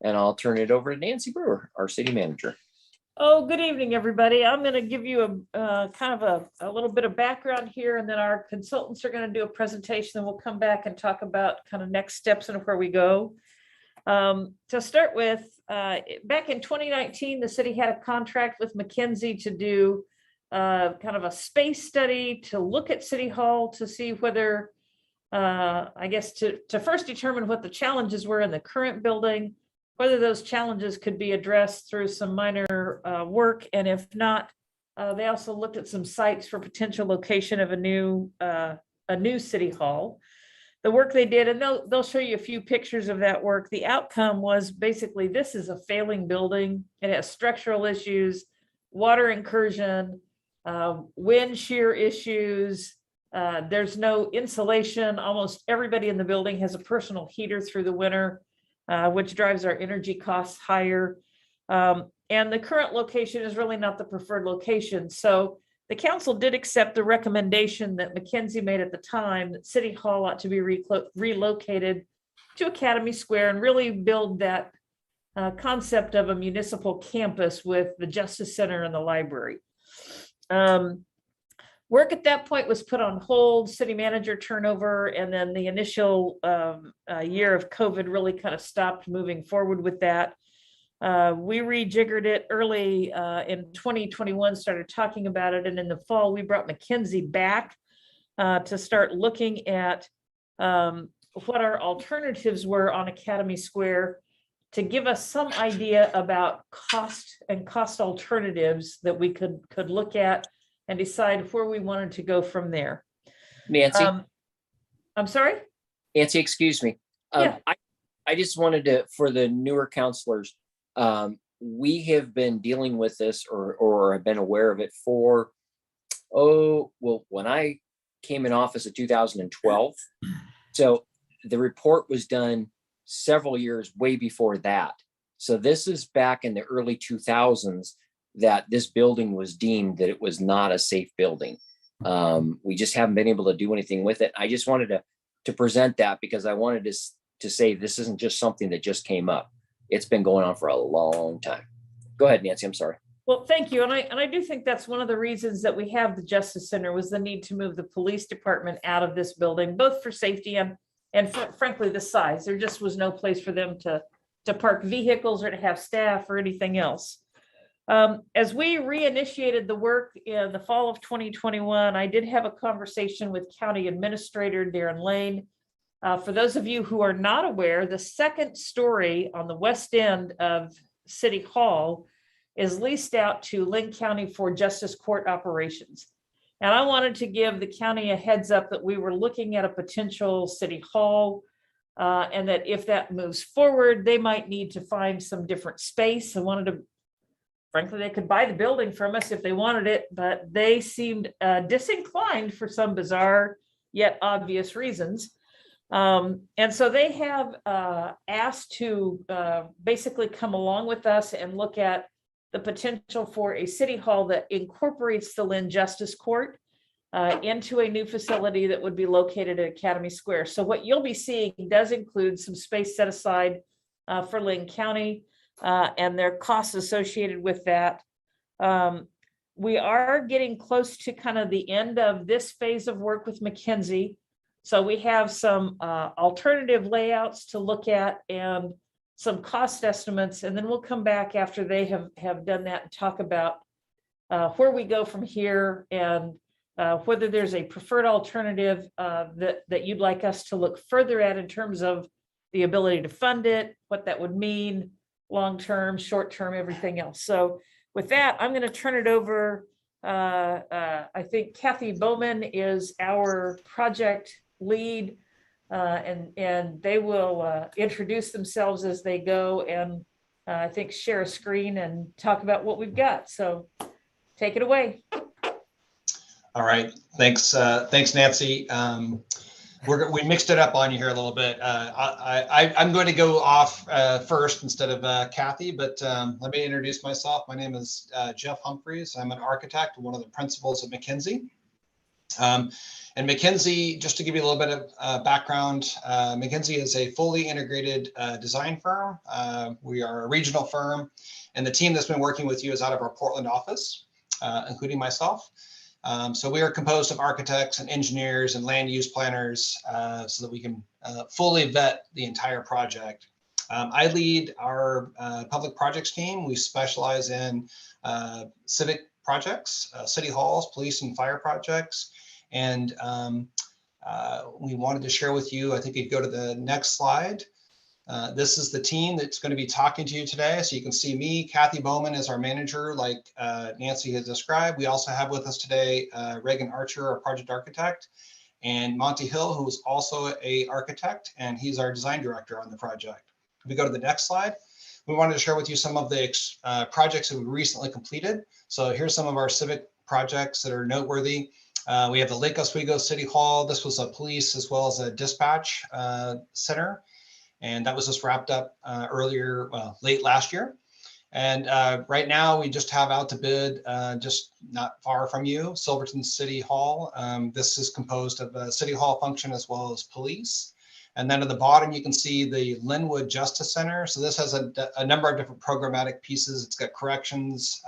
and I'll turn it over to Nancy Brewer, our city manager. Oh, good evening, everybody. I'm going to give you a kind of a little bit of background here, and then our consultants are going to do a presentation, and we'll come back and talk about kind of next steps and where we go. To start with, back in 2019, the city had a contract with Mckinsey to do kind of a space study to look at City Hall to see whether, I guess, to first determine what the challenges were in the current building, whether those challenges could be addressed through some minor work, and if not, they also looked at some sites for potential location of a new City Hall. The work they did, and they'll show you a few pictures of that work. The outcome was basically, this is a failing building. It has structural issues, water incursion, wind shear issues. There's no insulation. Almost everybody in the building has a personal heater through the winter, which drives our energy costs higher. And the current location is really not the preferred location. So the council did accept the recommendation that Mckinsey made at the time that City Hall ought to be relocated to Academy Square and really build that concept of a municipal campus with the Justice Center and the library. Work at that point was put on hold, city manager turnover, and then the initial year of COVID really kind of stopped moving forward with that. We rejiggered it early in 2021, started talking about it, and in the fall, we brought Mckinsey back to start looking at what our alternatives were on Academy Square to give us some idea about cost and cost alternatives that we could look at and decide where we wanted to go from there. Nancy? I'm sorry? Nancy, excuse me. Yeah. I just wanted to, for the newer counselors, we have been dealing with this or have been aware of it for, when I came in office in 2012. So the report was done several years way before that. So this is back in the early 2000s that this building was deemed that it was not a safe building. We just haven't been able to do anything with it. I just wanted to present that because I wanted to say this isn't just something that just came up. It's been going on for a long time. Go ahead, Nancy. I'm sorry. Well, thank you. And I do think that's one of the reasons that we have the Justice Center was the need to move the police department out of this building, both for safety and frankly, the size. There just was no place for them to park vehicles or to have staff or anything else. As we reinitiated the work in the fall of 2021, I did have a conversation with County Administrator Darren Lane. For those of you who are not aware, the second story on the west end of City Hall is leased out to Linn County for Justice Court operations. And I wanted to give the county a heads up that we were looking at a potential City Hall and that if that moves forward, they might need to find some different space. I wanted to, frankly, they could buy the building from us if they wanted it, but they seemed disinclined for some bizarre yet obvious reasons. And so they have asked to basically come along with us and look at the potential for a City Hall that incorporates the Linn Justice Court into a new facility that would be located at Academy Square. So what you'll be seeing does include some space set aside for Linn County and their costs associated with that. We are getting close to kind of the end of this phase of work with Mckinsey. So we have some alternative layouts to look at and some cost estimates, and then we'll come back after they have done that and talk about where we go from here and whether there's a preferred alternative that you'd like us to look further at in terms of the ability to fund it, what that would mean, long-term, short-term, everything else. So with that, I'm going to turn it over. I think Kathy Bowman is our project lead, and they will introduce themselves as they go and I think share a screen and talk about what we've got. So take it away. All right, thanks, Nancy. We mixed it up on you here a little bit. I'm going to go off first instead of Kathy, but let me introduce myself. My name is Jeff Humphreys. I'm an architect, one of the principals at Mckinsey. And Mckinsey, just to give you a little bit of background, Mckinsey is a fully integrated design firm. We are a regional firm, and the team that's been working with you is out of our Portland office, including myself. So we are composed of architects and engineers and land use planners so that we can fully vet the entire project. I lead our public projects team. We specialize in civic projects, city halls, police and fire projects. And we wanted to share with you, I think you'd go to the next slide. This is the team that's going to be talking to you today. So you can see me, Kathy Bowman is our manager, like Nancy has described. We also have with us today Reagan Archer, our project architect, and Monty Hill, who is also an architect, and he's our design director on the project. If we go to the next slide, we wanted to share with you some of the projects that we recently completed. So here's some of our civic projects that are noteworthy. We have the Lake Oswego City Hall. This was a police as well as a dispatch center. And that was just wrapped up late last year. And right now we just have out to bid, just not far from you, Silverton City Hall. This is composed of a city hall function as well as police. And then at the bottom, you can see the Linwood Justice Center. So this has a number of different programmatic pieces. It's got corrections.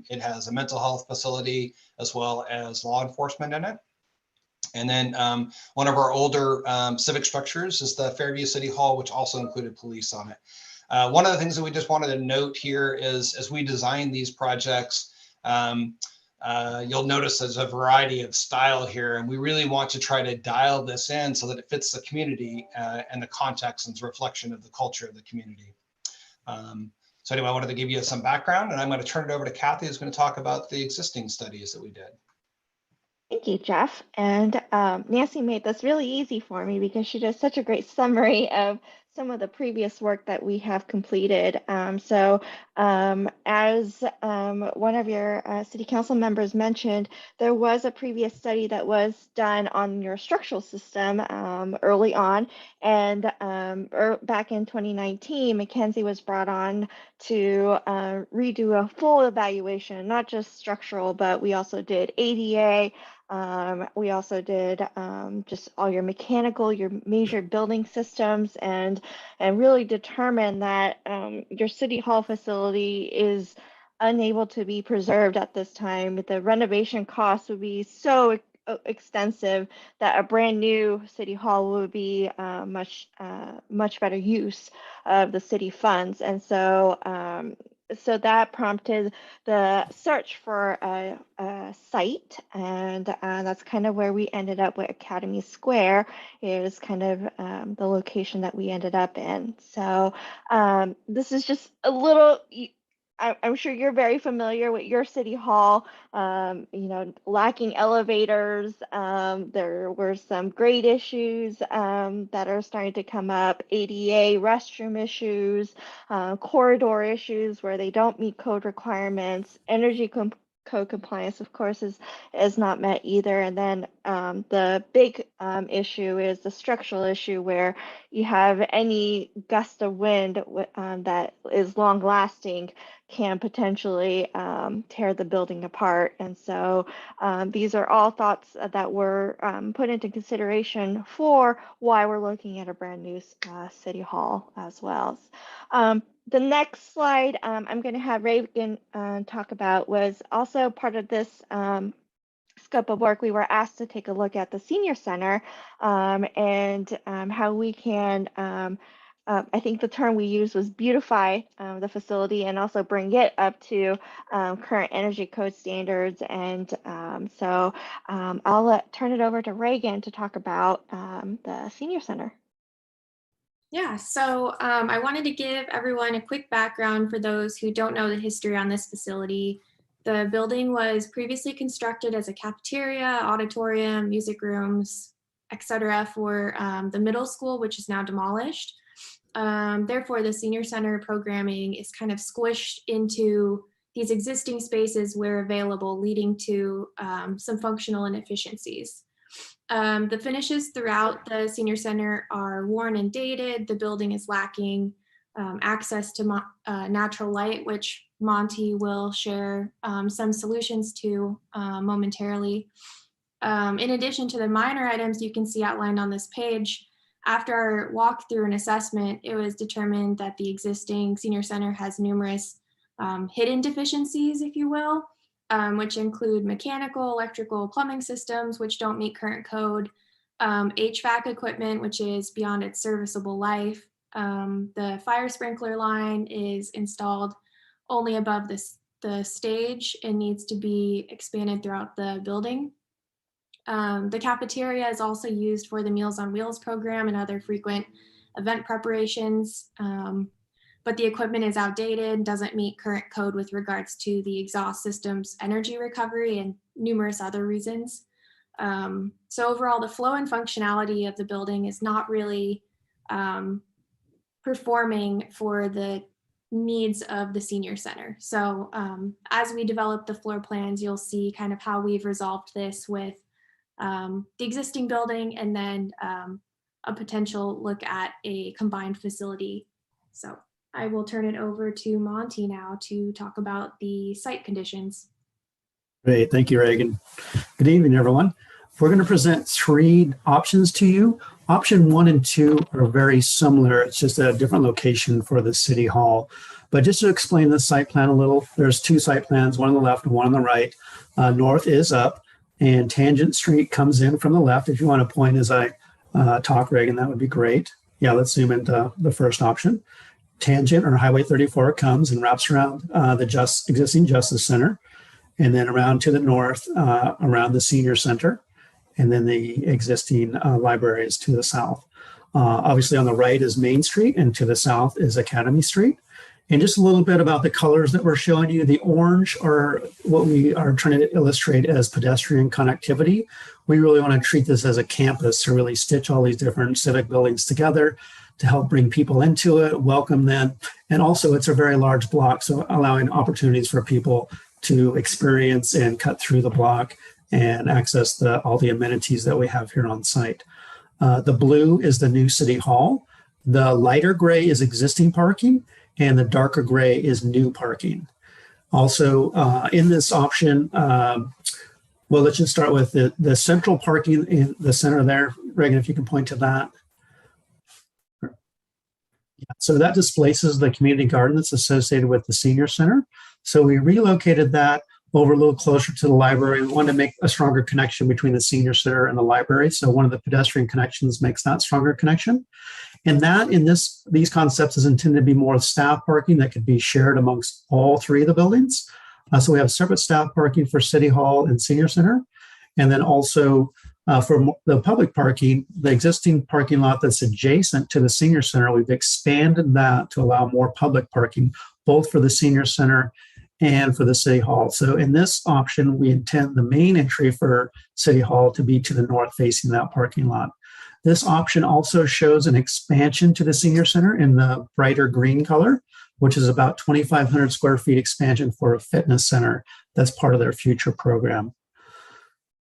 It has a mental health facility as well as law enforcement in it. And then one of our older civic structures is the Fairview City Hall, which also included police on it. One of the things that we just wanted to note here is as we design these projects, you'll notice there's a variety of style here, and we really want to try to dial this in so that it fits the community and the context and reflection of the culture of the community. So anyway, I wanted to give you some background, and I'm going to turn it over to Kathy, who's going to talk about the existing studies that we did. Thank you, Jeff. And Nancy made this really easy for me because she does such a great summary of some of the previous work that we have completed. As one of your city council members mentioned, there was a previous study that was done on your structural system early on. And back in 2019, Mackenzie was brought on to redo a full evaluation, not just structural, but we also did ADA. We also did just all your mechanical, your major building systems, and really determine that your city hall facility is unable to be preserved at this time. The renovation costs would be so extensive that a brand new city hall would be much better use of the city funds. And so that prompted the search for a site, and that's kind of where we ended up with Academy Square. It was kind of the location that we ended up in. So this is just a little, I'm sure you're very familiar with your city hall, lacking elevators. There were some grade issues that are starting to come up, ADA restroom issues, corridor issues where they don't meet code requirements, energy code compliance, of course, is not met either. And then the big issue is the structural issue where you have any gust of wind that is long lasting can potentially tear the building apart. And so these are all thoughts that were put into consideration for why we're looking at a brand new city hall as well. The next slide I'm going to have Reagan talk about was also part of this scope of work. We were asked to take a look at the senior center and how we can, I think the term we used was beautify the facility and also bring it up to current energy code standards. And so I'll turn it over to Reagan to talk about the senior center. Yeah, so I wanted to give everyone a quick background for those who don't know the history on this facility. The building was previously constructed as a cafeteria, auditorium, music rooms, etc. for the middle school, which is now demolished. Therefore, the senior center programming is kind of squished into these existing spaces where available, leading to some functional inefficiencies. The finishes throughout the senior center are worn and dated. The building is lacking access to natural light, which Monty will share some solutions to momentarily. In addition to the minor items you can see outlined on this page, after our walkthrough and assessment, it was determined that the existing senior center has numerous hidden deficiencies, if you will, which include mechanical, electrical, plumbing systems, which don't meet current code, HVAC equipment, which is beyond its serviceable life. The fire sprinkler line is installed only above the stage and needs to be expanded throughout the building. The cafeteria is also used for the Meals on Wheels program and other frequent event preparations, but the equipment is outdated, doesn't meet current code with regards to the exhaust system's energy recovery and numerous other reasons. So overall, the flow and functionality of the building is not really performing for the needs of the senior center. So as we develop the floor plans, you'll see kind of how we've resolved this with the existing building and then a potential look at a combined facility. So I will turn it over to Monty now to talk about the site conditions. Great, thank you, Reagan. Good evening, everyone. We're going to present 3 options to you. Option 1 and 2 are very similar. It's just a different location for the City Hall. But just to explain the site plan a little, there's 2 site plans, one on the left and one on the right. North is up, and Tangent Street comes in from the left. If you want to point as I talk, Reagan, that would be great. Yeah, let's zoom into the first option. Tangent, or Highway 34, comes and wraps around the existing Justice Center, and then around to the north, around the Senior Center, and then the existing library is to the south. Obviously on the right is Main Street, and to the south is Academy Street. And just a little bit about the colors that we're showing you. The orange are what we are trying to illustrate as pedestrian connectivity. We really want to treat this as a campus to really stitch all these different civic buildings together to help bring people into it, welcome them. And also it's a very large block, so allowing opportunities for people to experience and cut through the block and access all the amenities that we have here on site. The blue is the new City Hall. The lighter gray is existing parking, and the darker gray is new parking. Also in this option, well, let's just start with the central parking in the center there. Reagan, if you can point to that. So that displaces the community garden that's associated with the senior center. So we relocated that over a little closer to the library. We wanted to make a stronger connection between the senior center and the library. So one of the pedestrian connections makes that stronger connection. And that in these concepts is intended to be more staff parking that could be shared amongst all 3 of the buildings. So we have separate staff parking for City Hall and Senior Center. And then also for the public parking, the existing parking lot that's adjacent to the Senior Center, we've expanded that to allow more public parking, both for the Senior Center and for the City Hall. So in this option, we intend the main entry for City Hall to be to the north facing that parking lot. This option also shows an expansion to the Senior Center in the brighter green color, which is about 2,500 square feet expansion for a fitness center that's part of their future program.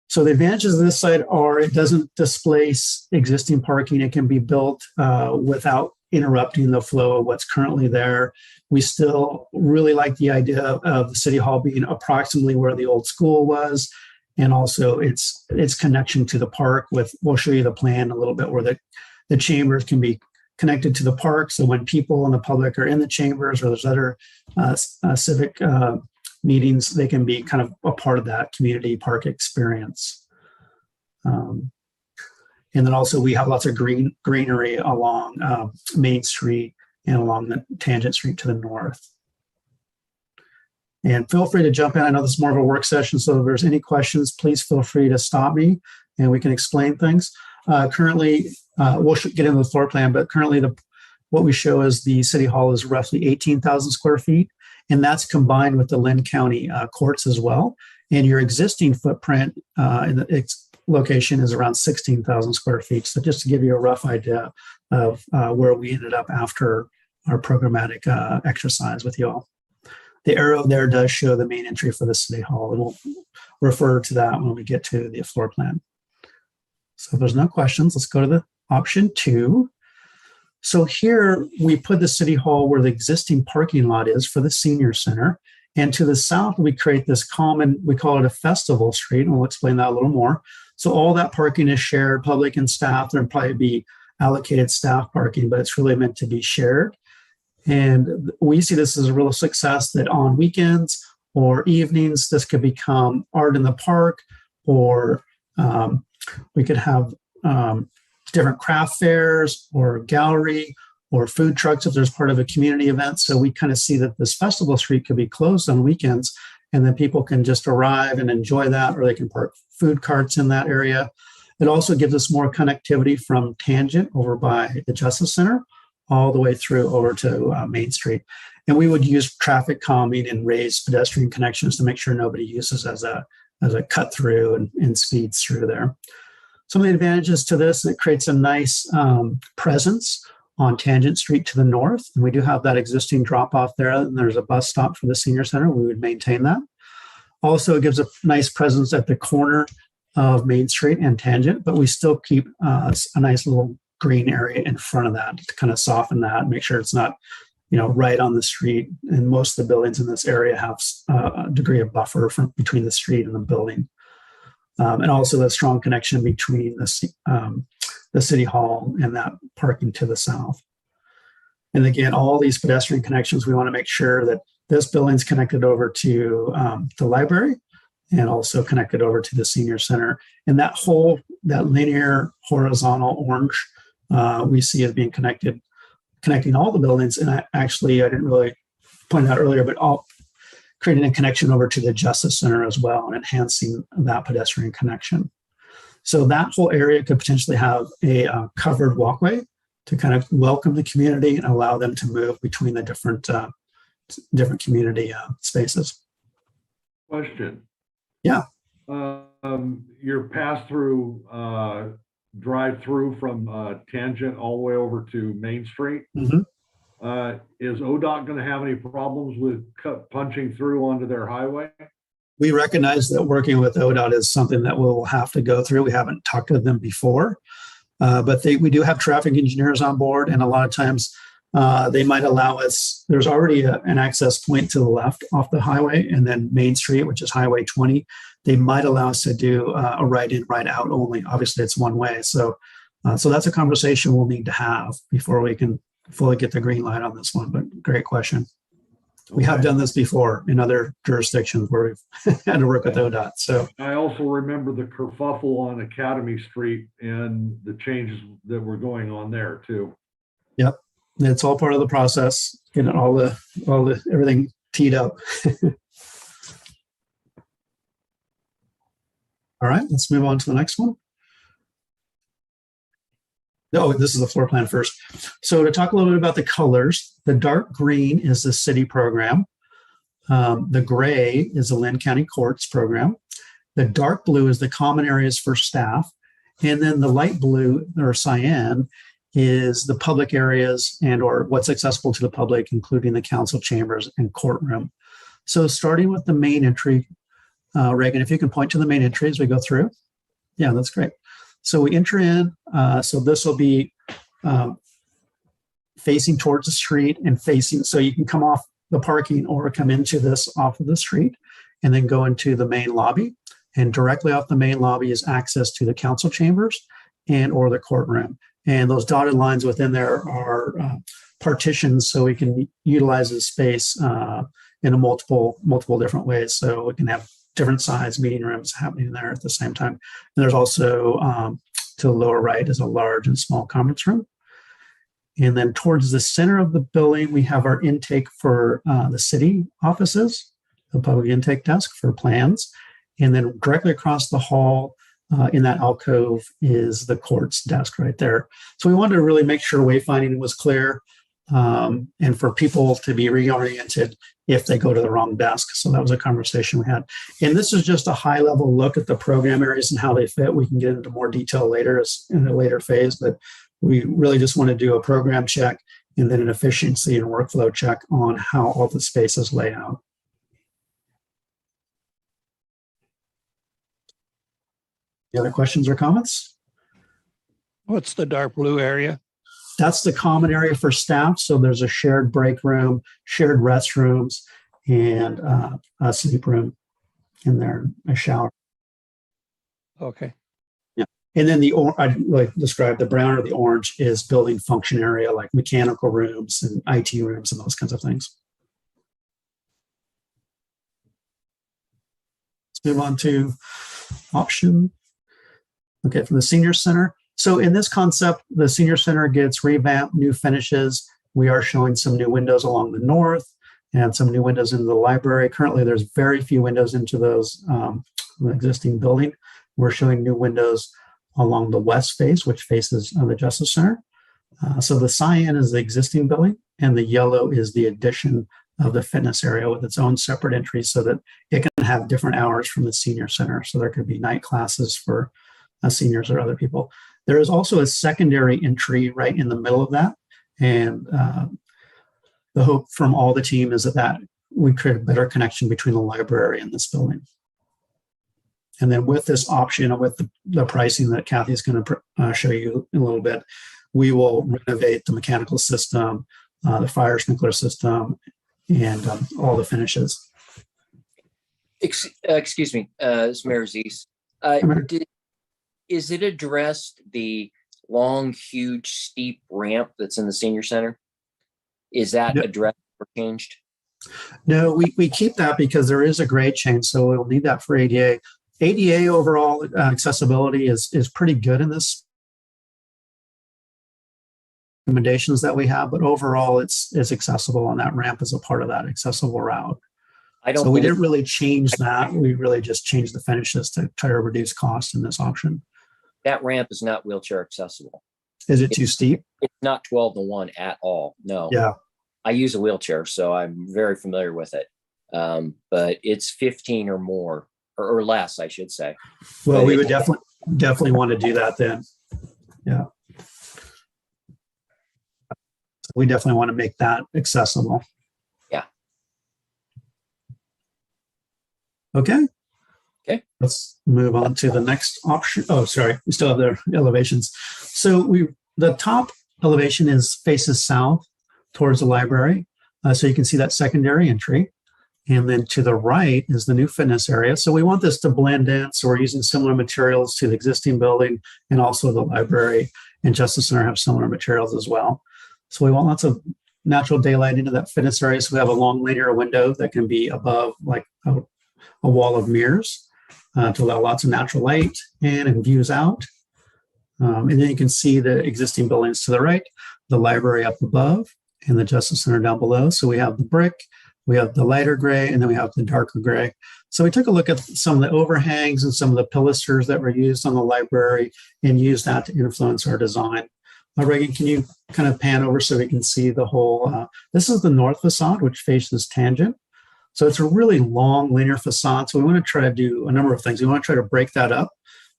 So the advantages of this site are it doesn't displace existing parking. It can be built without interrupting the flow of what's currently there. We still really like the idea of the City Hall being approximately where the old school was, and also its connection to the park. We'll show you the plan a little bit where the chambers can be connected to the park. So when people in the public are in the chambers or there's other civic meetings, they can be kind of a part of that community park experience. And then also we have lots of greenery along Main Street and along the Tangent Street to the north. And feel free to jump in. I know this is more of a work session, so if there's any questions, please feel free to stop me and we can explain things. Currently, we'll get into the floor plan, but currently what we show is the City Hall is roughly 18,000 square feet, and that's combined with the Lynn County courts as well. And your existing footprint in its location is around 16,000 square feet. So just to give you a rough idea of where we ended up after our programmatic exercise with you all. The arrow there does show the main entry for the City Hall, and we'll refer to that when we get to the floor plan. So if there's no questions, let's go to the option 2. So here we put the City Hall where the existing parking lot is for the Senior Center. And to the south, we create this common, we call it a festival street, and we'll explain that a little more. So all that parking is shared, public and staff. There'll probably be allocated staff parking, but it's really meant to be shared. And we see this as a real success that on weekends or evenings, this could become art in the park, or we could have different craft fairs or gallery or food trucks if there's part of a community event. So we kind of see that this festival street could be closed on weekends, and then people can just arrive and enjoy that, or they can park food carts in that area. It also gives us more connectivity from Tangent over by the Justice Center all the way through over to Main Street. And we would use traffic calming and raise pedestrian connections to make sure nobody uses as a cut through and speeds through there. Some of the advantages to this, it creates a nice presence on Tangent Street to the north. And we do have that existing drop off there. And there's a bus stop for the senior center. We would maintain that. Also, it gives a nice presence at the corner of Main Street and Tangent, but we still keep a nice little green area in front of that to kind of soften that, make sure it's not, right on the street. And most of the buildings in this area have a degree of buffer between the street and the building. And also the strong connection between the city hall and that parking to the south. And again, all these pedestrian connections, we want to make sure that this building's connected over to the library and also connected over to the senior center. And that linear horizontal orange we see as being connecting all the buildings. And I didn't really point out earlier, but creating a connection over to the Justice Center as well and enhancing that pedestrian connection. So that whole area could potentially have a covered walkway to kind of welcome the community and allow them to move between the different community spaces. Question. Yeah. Your pass-through drive-through from Tangent all the way over to Main Street. Mm-hmm. Is ODOT going to have any problems with punching through onto their highway? We recognize that working with ODOT is something that we'll have to go through. We haven't talked to them before, but we do have traffic engineers on board, and a lot of times they might allow us. There's already an access point to the left off the highway, and then Main Street, which is Highway 20. They might allow us to do a right in, right out only. Obviously, it's one way, so that's a conversation we'll need to have before we can fully get the green light on this one. But great question. We have done this before in other jurisdictions where we've had to work with ODOT. So I also remember the kerfuffle on Academy Street and the changes that were going on there too. Yep, it's all part of the process. Getting all the everything teed up. All right, let's move on to the next one. No, this is the floor plan first. So to talk a little bit about the colors, the dark green is the city program. The gray is the Lynn County Courts program. The dark blue is the common areas for staff. And then the light blue or cyan is the public areas and or what's accessible to the public, including the council chambers and courtroom. So starting with the main entry, Reagan, if you can point to the main entry as we go through. Yeah, that's great. So we enter in, so this will be facing towards the street and facing, so you can come off the parking or come into this off of the street and then go into the main lobby. And directly off the main lobby is access to the council chambers and or the courtroom. And those dotted lines within there are partitions, so we can utilize the space in a multiple different ways. So we can have different size meeting rooms happening there at the same time. And there's also to the lower right is a large and small conference room. And then towards the center of the building, we have our intake for the city offices, the public intake desk for plans. And then directly across the hall in that alcove is the courts desk right there. So we wanted to really make sure wayfinding was clear and for people to be reoriented if they go to the wrong desk. So that was a conversation we had. And this is just a high level look at the program areas and how they fit. We can get into more detail later in a later phase, but we really just want to do a program check and then an efficiency and workflow check on how all the spaces lay out. Any other questions or comments? What's the dark blue area? That's the common area for staff. So there's a shared break room, shared restrooms, and a sleep room in there, a shower. Okay. And then I like described the brown or the orange is building function area, like mechanical rooms and IT rooms and those kinds of things. Let's move on to option. Okay, from the senior center. So in this concept, the senior center gets revamped, new finishes. We are showing some new windows along the north and some new windows into the library. Currently, there's very few windows into those the existing building. We're showing new windows along the west face, which faces the Justice Center. So the cyan is the existing building, and the yellow is the addition of the fitness area with its own separate entry so that it can have different hours from the senior center. So there could be night classes for seniors or other people. There is also a secondary entry right in the middle of that. And the hope from all the team is that we create a better connection between the library and this building. And then with this option, with the pricing that Kathy is going to show you in a little bit, we will renovate the mechanical system, the fire sprinkler system, and all the finishes. Excuse me, it's Mayor Zeese. Is it addressed the long, huge, steep ramp that's in the senior center? Is that addressed or changed? No, we keep that because there is a grade change, so we'll need that for ADA. ADA overall accessibility is pretty good in this recommendations that we have, but overall it's accessible, and that ramp is a part of that accessible route. So we didn't really change that. We really just changed the finishes to try to reduce cost in this option. That ramp is not wheelchair accessible. Is it too steep? It's not 12-to-1 at all. No. Yeah. I use a wheelchair, so I'm very familiar with it. But it's 15 or more, or less, I should say. Well, we would definitely want to do that then. Yeah. We definitely want to make that accessible. Yeah. Okay. Okay. Let's move on to the next option. Oh, sorry. We still have the elevations. So the top elevation faces south towards the library. So you can see that secondary entry. And then to the right is the new fitness area. So we want this to blend in. So we're using similar materials to the existing building, and also the library and Justice Center have similar materials as well. So we want lots of natural daylight into that fitness area. So we have a long linear window that can be above like a wall of mirrors to allow lots of natural light in and views out. And then you can see the existing buildings to the right, the library up above, and the Justice Center down below. So we have the brick, we have the lighter gray, and then we have the darker gray. So we took a look at some of the overhangs and some of the pilasters that were used on the library and used that to influence our design. Reagan, can you kind of pan over so we can see the whole, this is the north facade, which faces tangent. So it's a really long linear facade. So we want to try to do a number of things. We want to try to break that up,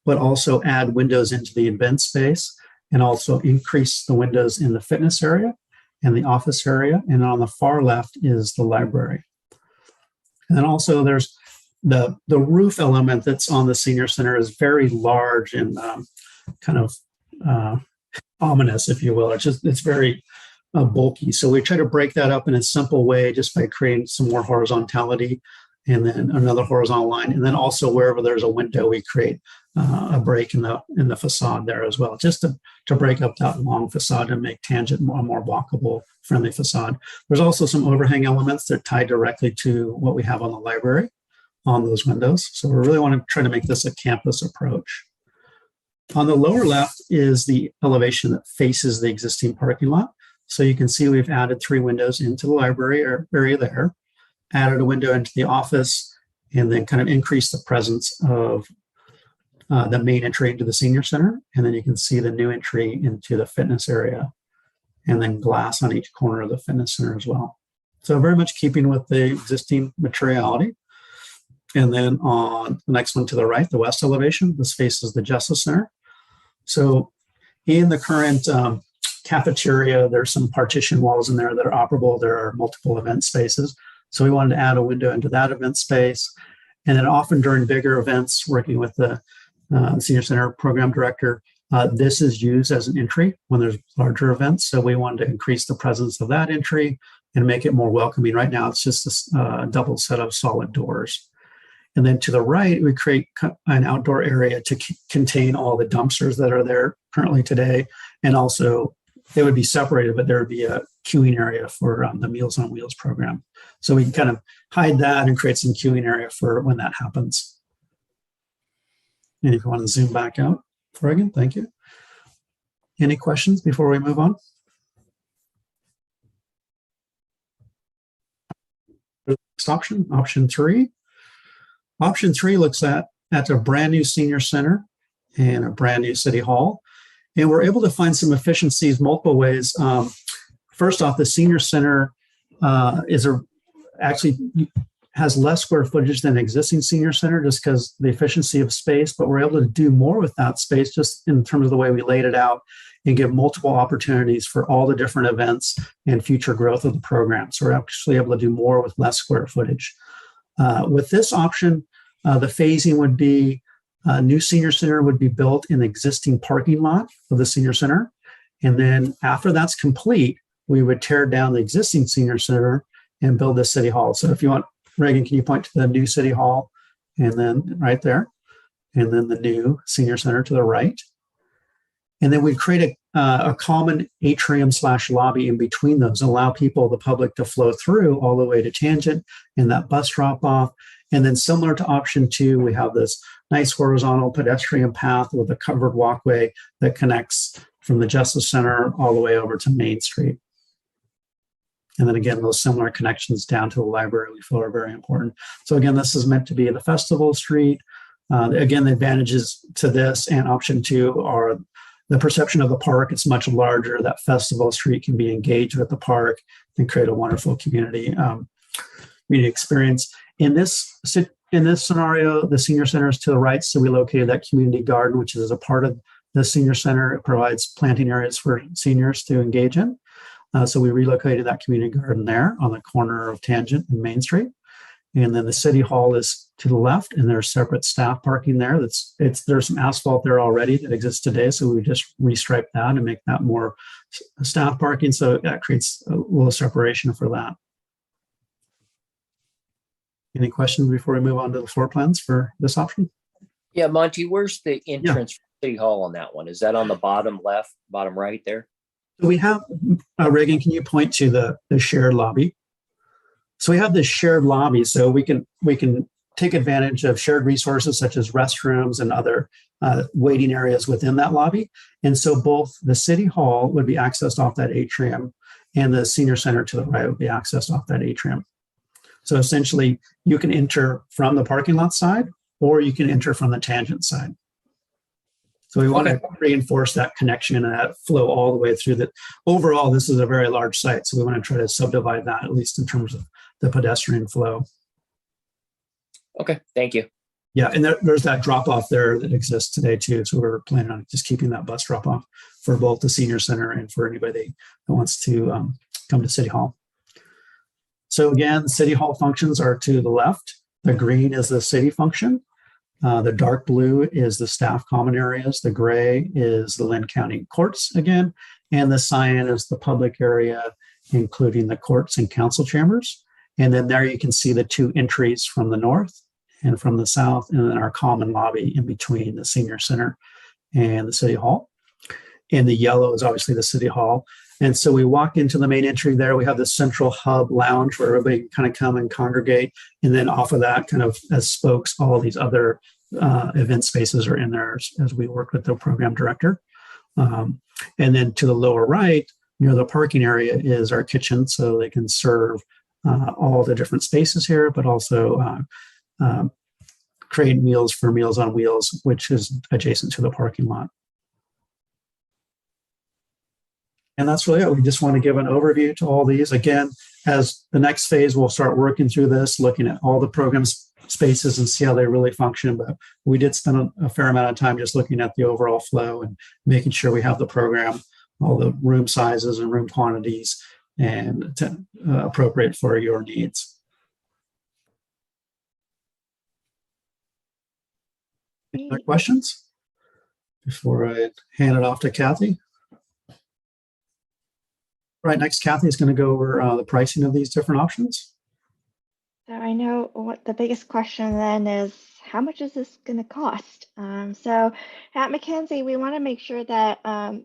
but also add windows into the event space, and also increase the windows in the fitness area and the office area. And on the far left is the library. And then also there's the roof element that's on the senior center is very large and kind of ominous, if you will. It's very bulky. So we try to break that up in a simple way just by creating some more horizontality and then another horizontal line. And then also wherever there's a window, we create a break in the facade there as well, just to break up that long facade and make tangent a more walkable, friendly facade. There's also some overhang elements that tie directly to what we have on the library on those windows. So we really want to try to make this a campus approach. On the lower left is the elevation that faces the existing parking lot. So you can see we've added 3 windows into the library area there, added a window into the office, and then kind of increased the presence of the main entry into the senior center. And then you can see the new entry into the fitness area, and then glass on each corner of the fitness center as well. So very much keeping with the existing materiality. And then on the next one to the right, the west elevation, this faces the Justice Center. So in the current cafeteria, there's some partition walls in there that are operable. There are multiple event spaces. So we wanted to add a window into that event space. And then often during bigger events, working with the Senior Center Program Director, this is used as an entry when there's larger events. So we wanted to increase the presence of that entry and make it more welcoming. Right now, it's just a double set of solid doors. And then to the right, we create an outdoor area to contain all the dumpsters that are there currently today. And also they would be separated, but there would be a queuing area for the Meals on Wheels program. So we can kind of hide that and create some queuing area for when that happens. And if you want to zoom back out, Reagan, thank you. Any questions before we move on? Next option, option 3. Option 3 looks at a brand new senior center and a brand new city hall. And we're able to find some efficiencies multiple ways. First off, the senior center actually has less square footage than existing senior center just because the efficiency of space, but we're able to do more with that space just in terms of the way we laid it out and give multiple opportunities for all the different events and future growth of the program. So we're actually able to do more with less square footage. With this option, the phasing would be a new senior center would be built in the existing parking lot of the senior center. And then after that's complete, we would tear down the existing senior center and build the city hall. So if you want, Reagan, can you point to the new city hall and then right there, and then the new senior center to the right. And then we'd create a common atrium / lobby in between those, allow people, the public, to flow through all the way to Tangent and that bus drop off. And then similar to option 2, we have this nice horizontal pedestrian path with a covered walkway that connects from the Justice Center all the way over to Main Street. And then again, those similar connections down to the library we feel are very important. So again, this is meant to be the festival street. Again, the advantages to this and option 2 are the perception of the park. It's much larger. That festival street can be engaged with the park and create a wonderful community experience. In this scenario, the senior center is to the right, so we located that community garden, which is a part of the senior center. It provides planting areas for seniors to engage in. So we relocated that community garden there on the corner of Tangent and Main Street. And then the city hall is to the left, and there's separate staff parking there. There's some asphalt there already that exists today, so we just restripe that and make that more staff parking. So that creates a little separation for that. Any questions before we move on to the floor plans for this option? Yeah, Monty, where's the entrance for City Hall on that one? Is that on the bottom left, bottom right there? So we have, Reagan, can you point to the shared lobby? So we have this shared lobby, so we can take advantage of shared resources such as restrooms and other waiting areas within that lobby. And so both the city hall would be accessed off that atrium, and the senior center to the right would be accessed off that atrium. So essentially, you can enter from the parking lot side, or you can enter from the Tangent side. So we want to reinforce that connection and that flow all the way through. That overall, this is a very large site, so we want to try to subdivide that, at least in terms of the pedestrian flow. Okay, thank you. Yeah, and there's that drop off there that exists today too. So we're planning on just keeping that bus drop off for both the senior center and for anybody that wants to come to City Hall. So again, the City Hall functions are to the left. The green is the city function. The dark blue is the staff common areas. The gray is the Lynn County courts again. And the cyan is the public area, including the courts and council chambers. And then there you can see the 2 entries from the north and from the south, and then our common lobby in between the senior center and the city hall. And the yellow is obviously the city hall. And so we walk into the main entry there. We have this central hub lounge where everybody can kind of come and congregate. And then off of that, kind of as spokes, all these other event spaces are in there as we work with the program director. And then to the lower right, near the parking area, is our kitchen. So they can serve all the different spaces here, but also create meals for Meals on Wheels, which is adjacent to the parking lot. And that's really it. We just want to give an overview to all these. Again, as the next phase, we'll start working through this, looking at all the program spaces and see how they really function. But we did spend a fair amount of time just looking at the overall flow and making sure we have the program, all the room sizes and room quantities, and appropriate for your needs. Any other questions before I hand it off to Kathy? Right, next, Kathy is going to go over the pricing of these different options. So I know what the biggest question then is, how much is this going to cost? So at Mackenzie, we want to make sure that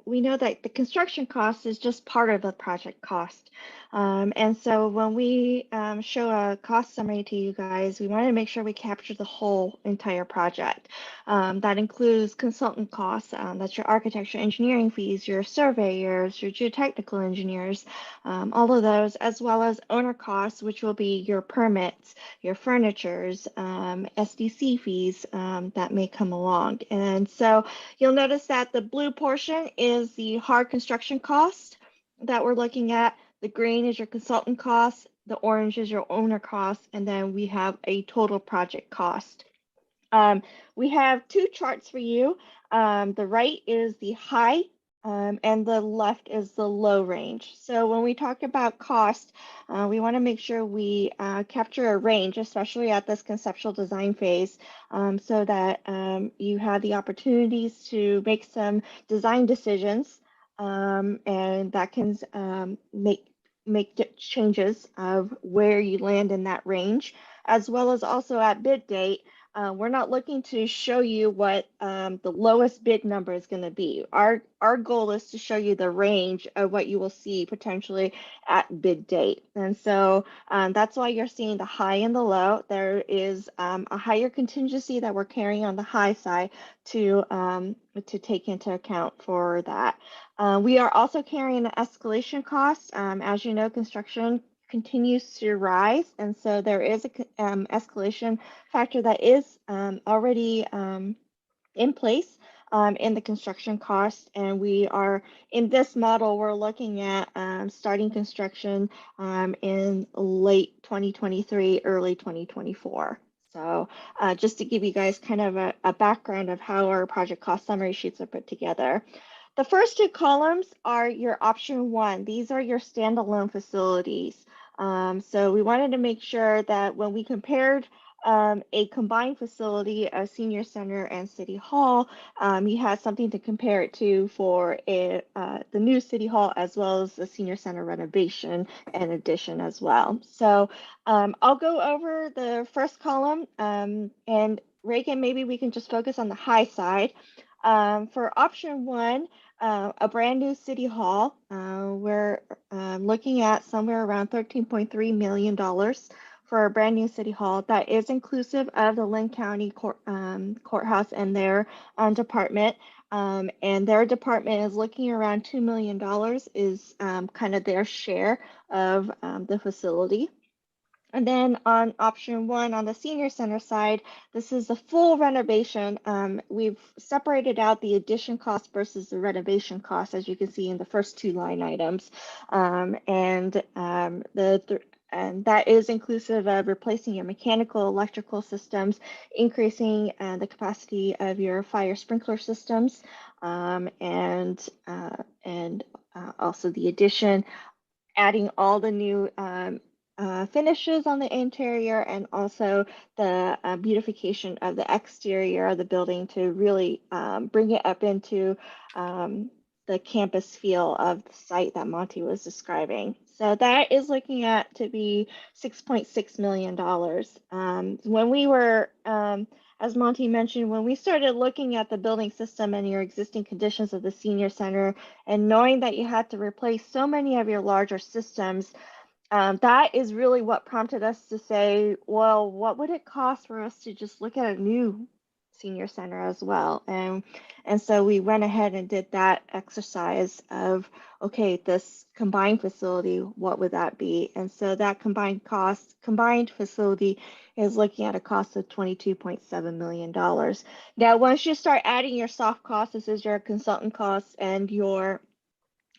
we know that the construction cost is just part of the project cost. And so when we show a cost summary to you guys, we want to make sure we capture the whole entire project. That includes consultant costs, that's your architecture, engineering fees, your surveyors, your geotechnical engineers, all of those, as well as owner costs, which will be your permits, your furnitures, SDC fees that may come along. And so you'll notice that the blue portion is the hard construction cost that we're looking at. The green is your consultant cost, the orange is your owner cost, and then we have a total project cost. We have two charts for you. The right is the high and the left is the low range. So when we talk about cost, we want to make sure we capture a range, especially at this conceptual design phase, so that you have the opportunities to make some design decisions, and that can make changes of where you land in that range, as well as also at bid date. We're not looking to show you what the lowest bid number is going to be. Our goal is to show you the range of what you will see potentially at bid date. And so that's why you're seeing the high and the low. There is a higher contingency that we're carrying on the high side to take into account for that. We are also carrying an escalation cost. As you know, construction continues to rise, and so there is a escalation factor that is already in place in the construction cost. And we are, in this model, we're looking at starting construction in late 2023, early 2024. So just to give you guys kind of a background of how our project cost summary sheets are put together. The first two columns are your option one. These are your standalone facilities. So we wanted to make sure that when we compared a combined facility, a senior center and city hall, you had something to compare it to for the new city hall, as well as the senior center renovation and addition as well. So I'll go over the first column, and Reagan, maybe we can just focus on the high side. For option one, a brand new city hall, we're looking at somewhere around $13.3 million for a brand new city hall. That is inclusive of the Lynn County courthouse and their department. And their department is looking around $2 million is kind of their share of the facility. And then on option one, on the senior center side, this is the full renovation. We've separated out the addition cost versus the renovation cost, as you can see in the first two line items. And that is inclusive of replacing your mechanical, electrical systems, increasing the capacity of your fire sprinkler systems, and also the addition, adding all the new finishes on the interior, and also the beautification of the exterior of the building to really bring it up into the campus feel of the site that Monty was describing. So that is looking at to be $6.6 million. When we were, as Monty mentioned, when we started looking at the building system and your existing conditions of the senior center, and knowing that you had to replace so many of your larger systems, that is really what prompted us to say, well, what would it cost for us to just look at a new senior center as well? And so we went ahead and did that exercise of, okay, this combined facility, what would that be? And so that combined facility is looking at a cost of $22.7 million. Now, once you start adding your soft costs, this is your consultant costs and your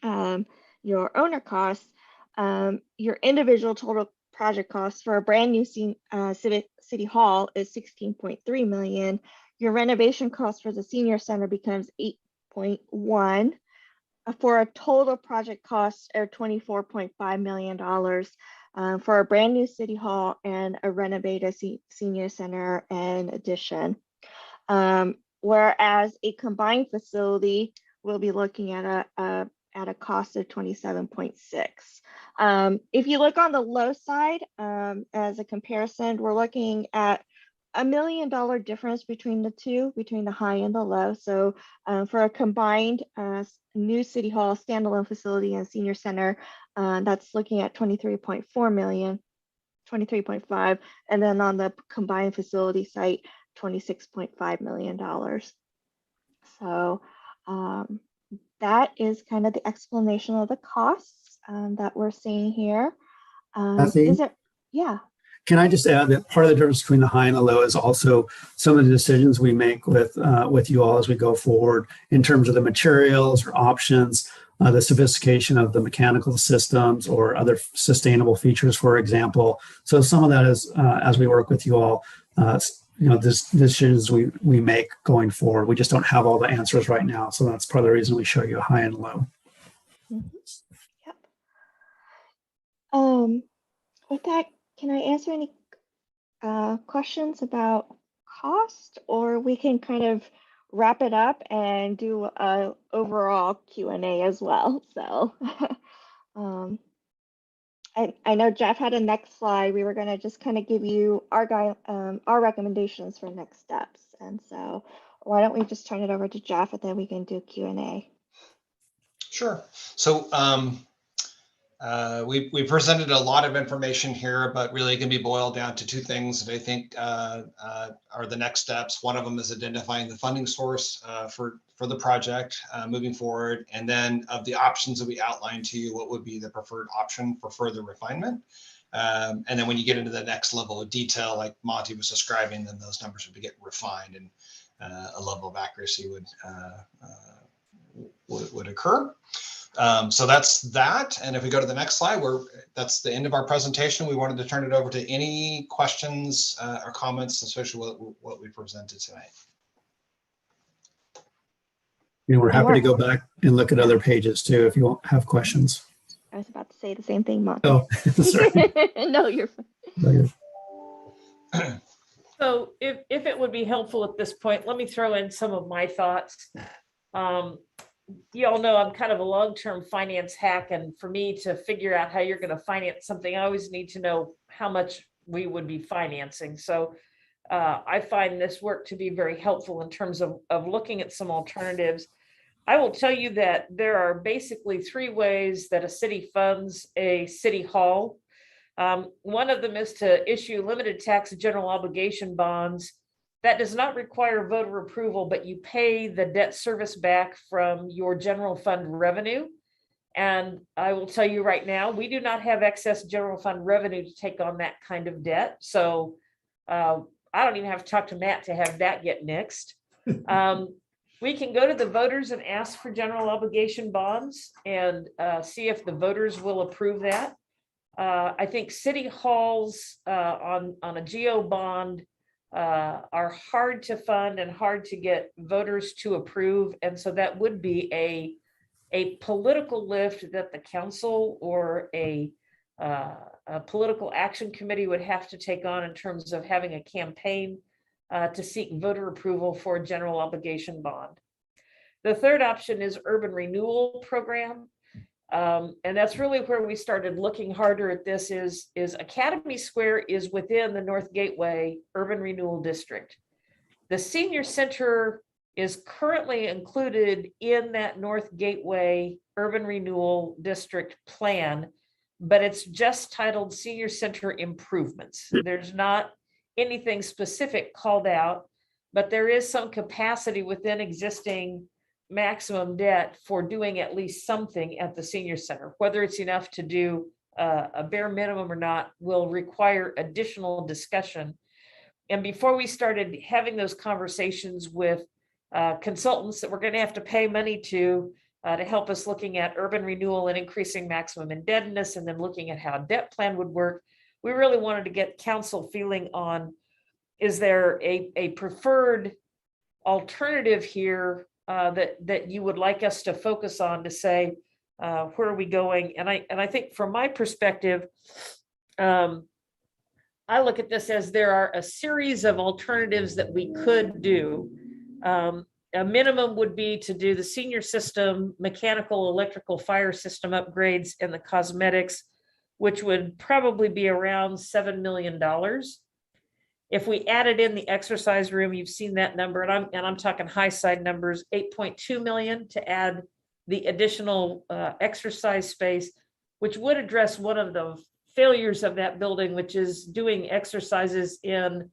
owner costs, your individual total project cost for a brand new city hall is $16.3 million. Your renovation cost for the senior center becomes $8.1 for a total project cost of $24.5 million for a brand new city hall and a renovated senior center and addition. Whereas a combined facility will be looking at at a cost of 27.6. If you look on the low side, as a comparison, we're looking at $1 million difference between the two, between the high and the low. So for a combined new City Hall standalone facility and senior center, that's looking at 23.4 million, 23.5, and then on the combined facility site, $26.5 million. So that is kind of the explanation of the costs that we're seeing here. Is it? Yeah. Can I just add that part of the difference between the high and the low is also some of the decisions we make with you all as we go forward in terms of the materials or options, the sophistication of the mechanical systems or other sustainable features, for example. So some of that is as we work with you all, this decisions we make going forward. We just don't have all the answers right now. So that's part of the reason we show you a high and low. Mm-hmm. Yep. With that, can I answer any questions about cost, or we can kind of wrap it up and do a overall Q&A as well. So I know Jeff had a next slide. We were going to just kind of give you our recommendations for next steps. And so why don't we just turn it over to Jeff, and then we can do Q&A. Sure. So we presented a lot of information here, but really it can be boiled down to two things that I think are the next steps. One of them is identifying the funding source for the project moving forward. And then of the options that we outlined to you, what would be the preferred option for further refinement. And then when you get into the next level of detail, like Monty was describing, then those numbers would get refined and a level of accuracy would occur. So that's that. And if we go to the next slide, that's the end of our presentation. We wanted to turn it over to any questions or comments, especially what we presented tonight. We're happy to go back and look at other pages too, if you have questions. I was about to say the same thing, Monty. Oh, sorry. No, you're fine. So if it would be helpful at this point, let me throw in some of my thoughts. You all know I'm kind of a long-term finance hack, and for me to figure out how you're going to finance something, I always need to know how much we would be financing. So I find this work to be very helpful in terms of looking at some alternatives. I will tell you that there are basically three ways that a city funds a city hall. One of them is to issue limited tax general obligation bonds. That does not require voter approval, but you pay the debt service back from your general fund revenue. And I will tell you right now, we do not have excess general fund revenue to take on that kind of debt. So I don't even have to talk to Matt to have that get nixed. We can go to the voters and ask for general obligation bonds and see if the voters will approve that. I think city halls on a GO bond are hard to fund and hard to get voters to approve. And so that would be a political lift that the council or a political action committee would have to take on in terms of having a campaign to seek voter approval for a general obligation bond. The third option is urban renewal program. And that's really where we started looking harder at this is Academy Square is within the North Gateway Urban Renewal District. The senior center is currently included in that North Gateway Urban Renewal District plan, but it's just titled Senior Center Improvements. There's not anything specific called out, but there is some capacity within existing maximum debt for doing at least something at the senior center. Whether it's enough to do a bare minimum or not will require additional discussion. And before we started having those conversations with consultants that we're going to have to pay money to help us looking at urban renewal and increasing maximum indebtedness, and then looking at how a debt plan would work, we really wanted to get council feeling on, is there a preferred alternative here that you would like us to focus on to say, where are we going? And I think from my perspective, I look at this as there are a series of alternatives that we could do. a minimum would be to do the senior system, mechanical, electrical, fire system upgrades, and the cosmetics, which would probably be around $7 million. If we added in the exercise room, you've seen that number, and I'm talking high side numbers, 8.2 million to add the additional exercise space, which would address one of the failures of that building, which is doing exercises in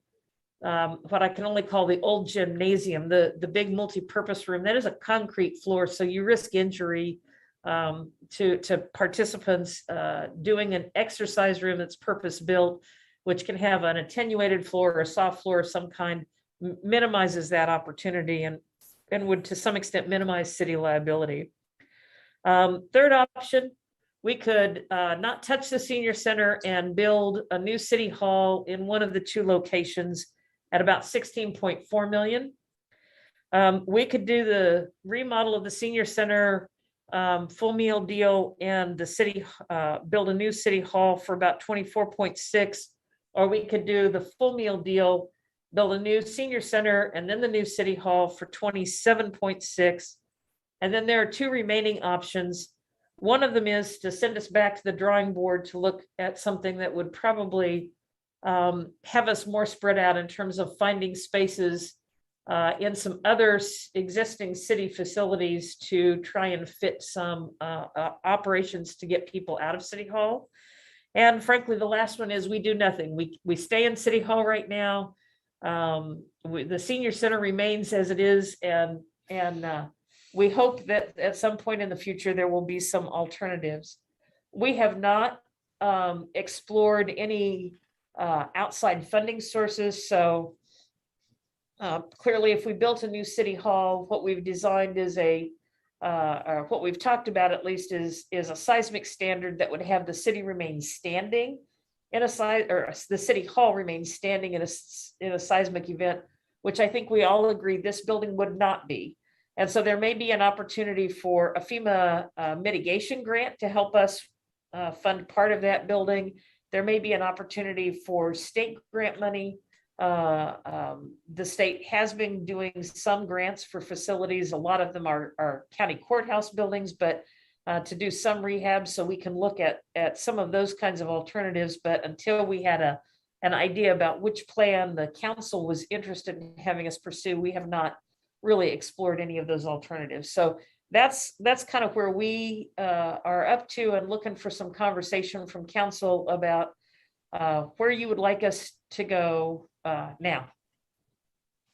what I can only call the old gymnasium, the big multi-purpose room. That is a concrete floor, so you risk injury to participants. Doing an exercise room that's purpose-built, which can have an attenuated floor or a soft floor of some kind, minimizes that opportunity and would to some extent minimize city liability. Third option, we could not touch the senior center and build a new city hall in one of the two locations at about 16.4 million. We could do the remodel of the senior center, full meal deal, and the city build a new city hall for about 24.6, or we could do the full meal deal, build a new senior center and then the new city hall for 27.6. And then there are two remaining options. One of them is to send us back to the drawing board to look at something that would probably have us more spread out in terms of finding spaces in some other existing city facilities to try and fit some operations to get people out of City Hall. And frankly, the last one is we do nothing. We stay in City Hall right now. The senior center remains as it is, and we hope that at some point in the future there will be some alternatives. We have not explored any outside funding sources, so clearly, if we built a new city hall, what we've designed is or what we've talked about at least is a seismic standard that would have the city remain standing in the city hall remain standing in a seismic event, which I think we all agree this building would not be. And so there may be an opportunity for a FEMA mitigation grant to help us fund part of that building. There may be an opportunity for state grant money. The state has been doing some grants for facilities. A lot of them are county courthouse buildings, but to do some rehab, so we can look at some of those kinds of alternatives. But until we had an idea about which plan the council was interested in having us pursue, we have not really explored any of those alternatives. So that's kind of where we are up to, and looking for some conversation from council about where you would like us to go now.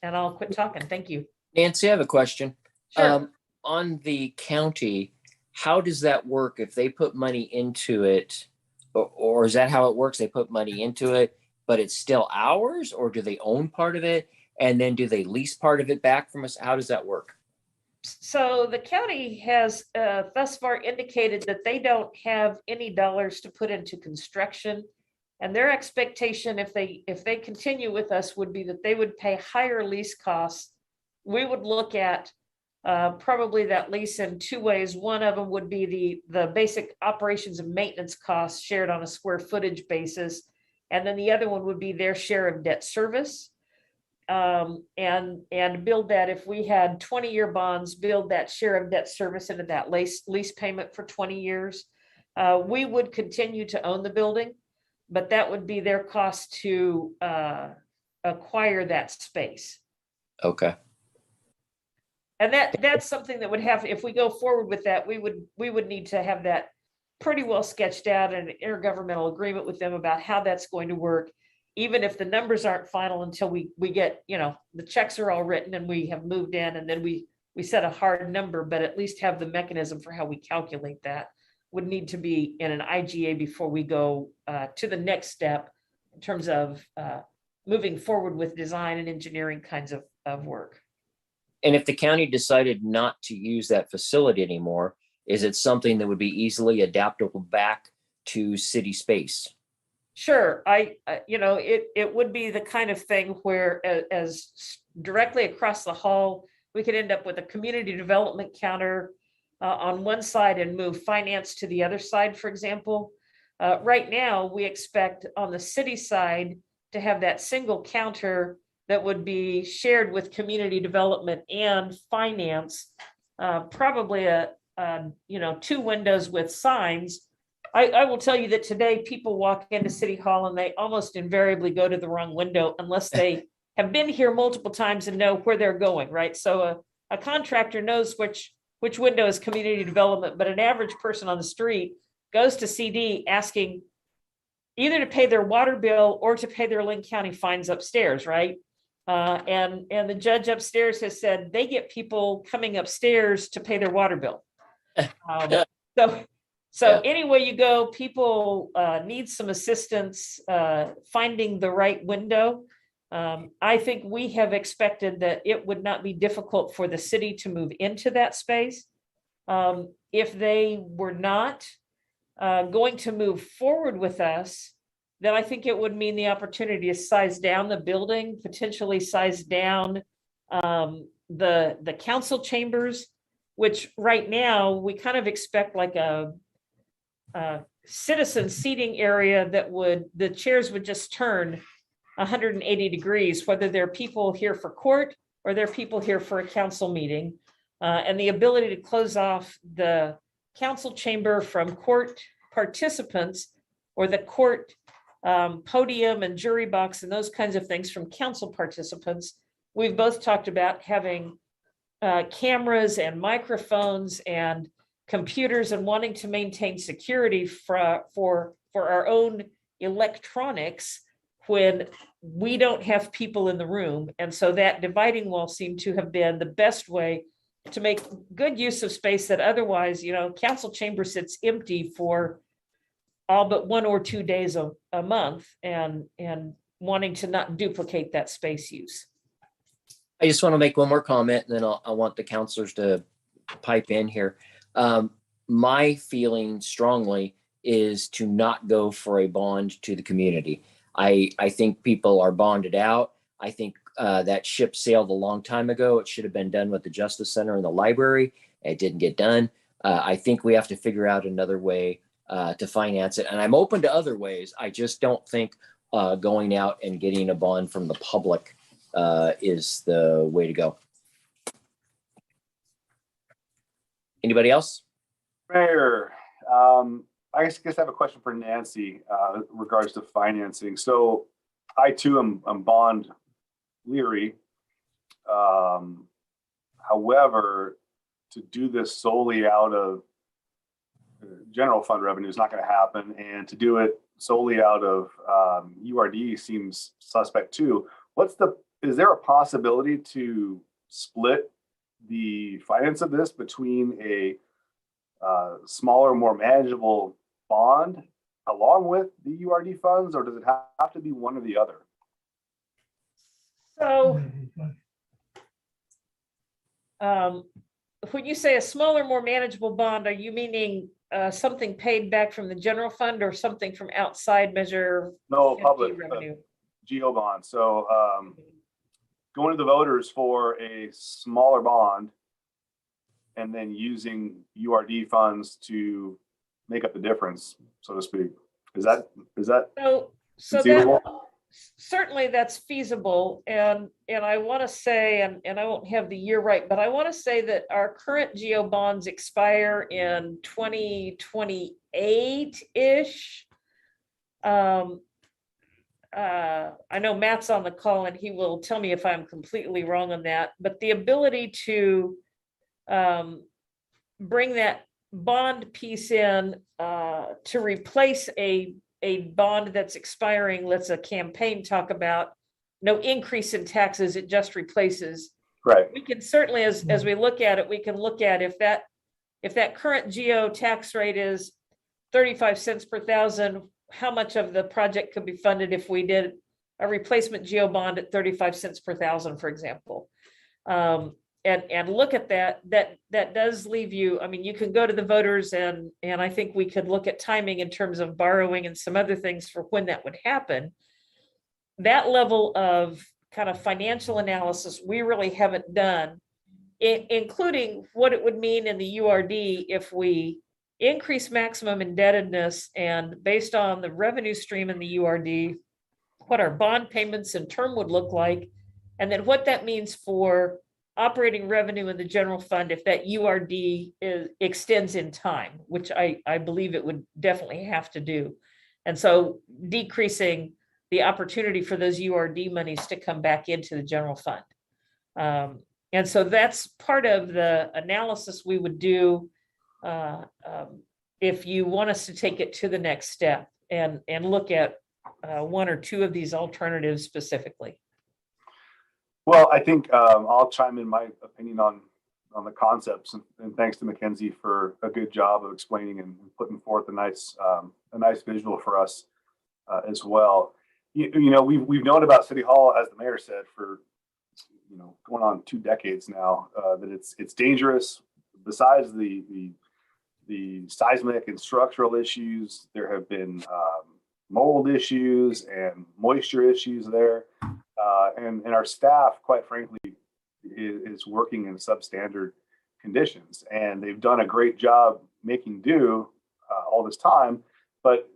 And I'll quit talking. Thank you. Nancy, I have a question. Sure. On the county, how does that work if they put money into it? Or is that how it works? They put money into it, but it's still ours? Or do they own part of it? And then do they lease part of it back from us? How does that work? So the county has thus far indicated that they don't have any dollars to put into construction. And their expectation, if they continue with us, would be that they would pay higher lease costs. We would look at probably that lease in two ways. One of them would be the basic operations and maintenance costs shared on a square footage basis. And then the other one would be their share of debt service. And build that, if we had 20-year bonds, build that share of debt service into that lease payment for 20 years. We would continue to own the building, but that would be their cost to acquire that space. Okay. And that's something that would have, if we go forward with that, we would need to have that pretty well sketched out in an intergovernmental agreement with them about how that's going to work, even if the numbers aren't final until we get, the checks are all written and we have moved in, and then we set a hard number, but at least have the mechanism for how we calculate that. Would need to be in an IGA before we go to the next step in terms of moving forward with design and engineering kinds of work. And if the county decided not to use that facility anymore, is it something that would be easily adaptable back to city space? Sure, it would be the kind of thing where as directly across the hall, we could end up with a community development counter on one side and move finance to the other side, for example. Right now, we expect on the city side to have that single counter that would be shared with community development and finance. Probably two windows with signs. I will tell you that today people walk into City Hall and they almost invariably go to the wrong window unless they have been here multiple times and know where they're going, right? So a contractor knows which window is community development, but an average person on the street goes to CD asking either to pay their water bill or to pay their Lynn County fines upstairs, right? And the judge upstairs has said they get people coming upstairs to pay their water bill. So anyway you go, people need some assistance finding the right window. I think we have expected that it would not be difficult for the city to move into that space. If they were not going to move forward with us, then I think it would mean the opportunity to size down the building, potentially size down the council chambers, which right now we kind of expect like a citizen seating area that the chairs would just turn 180 degrees, whether they're people here for court or they're people here for a council meeting. And the ability to close off the council chamber from court participants or the court podium and jury box and those kinds of things from council participants. We've both talked about having cameras and microphones and computers and wanting to maintain security for our own electronics when we don't have people in the room. And so that dividing wall seemed to have been the best way to make good use of space that otherwise, council chamber sits empty for all but 1 or 2 days a month and wanting to not duplicate that space use. I just want to make one more comment, and then I want the counselors to pipe in here. My feeling strongly is to not go for a bond to the community. I think people are bonded out. I think that ship sailed a long time ago. It should have been done with the Justice Center and the library. It didn't get done. I think we have to figure out another way to finance it. And I'm open to other ways. I just don't think going out and getting a bond from the public is the way to go. Anybody else? Mayor, I guess I have a question for Nancy in regards to financing. So I too am bond leery. However, to do this solely out of general fund revenue is not going to happen, and to do it solely out of URD seems suspect too. Is there a possibility to split the finance of this between a smaller, more manageable bond along with the URD funds, or does it have to be one or the other? So when you say a smaller, more manageable bond, are you meaning something paid back from the general fund or something from outside measure? No, public revenue. GO bond. So going to the voters for a smaller bond and then using URD funds to make up the difference, so to speak. Is that so conceivable? Certainly that's feasible. And I want to say, and I won't have the year right, but I want to say that our current GO bonds expire in 2028-ish. I know Matt's on the call and he will tell me if I'm completely wrong on that, but the ability to bring that bond piece in to replace a bond that's expiring, let's a campaign talk about no increase in taxes, it just replaces. Right. We can certainly, as we look at it, we can look at if that current GO tax rate is 35 cents per thousand, how much of the project could be funded if we did a replacement GO bond at 35 cents per thousand, for example. And look at that does leave you, I mean, you can go to the voters and I think we could look at timing in terms of borrowing and some other things for when that would happen. That level of kind of financial analysis, we really haven't done, including what it would mean in the URD if we increase maximum indebtedness and based on the revenue stream in the URD, what our bond payments and term would look like And then what that means for operating revenue in the general fund, if that URD extends in time, which I believe it would definitely have to do. And so decreasing the opportunity for those URD monies to come back into the general fund. And so that's part of the analysis we would do if you want us to take it to the next step and look at one or two of these alternatives specifically. Well, I think I'll chime in my opinion on the concepts, and thanks to Mackenzie for a good job of explaining and putting forth a nice visual for us as well. You know, we've known about City Hall, as the mayor said, for going on 2 decades now, that it's dangerous. Besides the seismic and structural issues, there have been mold issues and moisture issues there. And our staff, quite frankly, is working in substandard conditions, and they've done a great job making do all this time. But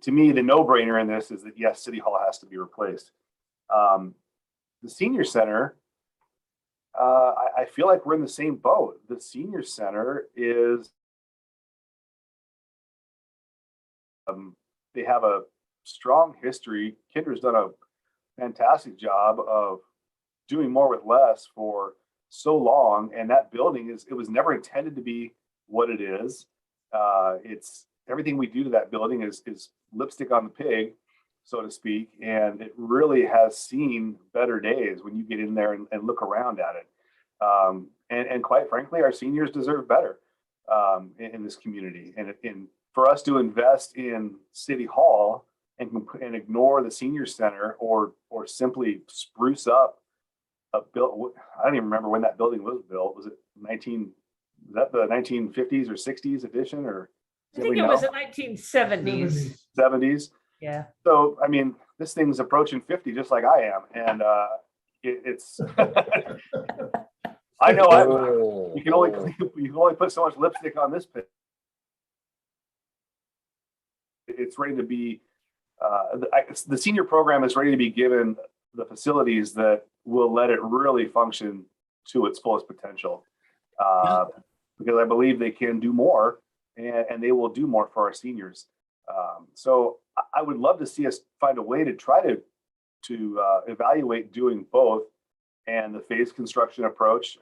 to me, the no-brainer in this is that yes, City Hall has to be replaced. The senior center, I feel like we're in the same boat. The senior center is they have a strong history. Kendra's done a fantastic job of doing more with less for so long, and that building it was never intended to be what it is. It's everything we do to that building is lipstick on the pig, so to speak, and it really has seen better days when you get in there and look around at it. And quite frankly, our seniors deserve better in this community, and for us to invest in City Hall and ignore the senior center or simply spruce up a build. I don't even remember when that building was built. Was it the 1950s or 60s edition, or I think it was the 1970s. 70s. Yeah. So I mean, this thing's approaching 50, just like I am, and it's. I know you can only put so much lipstick on this pig. It's ready to be. The senior program is ready to be given the facilities that will let it really function to its fullest potential, because I believe they can do more, and they will do more for our seniors. So I would love to see us find a way to try to evaluate doing both, and the phased construction approach,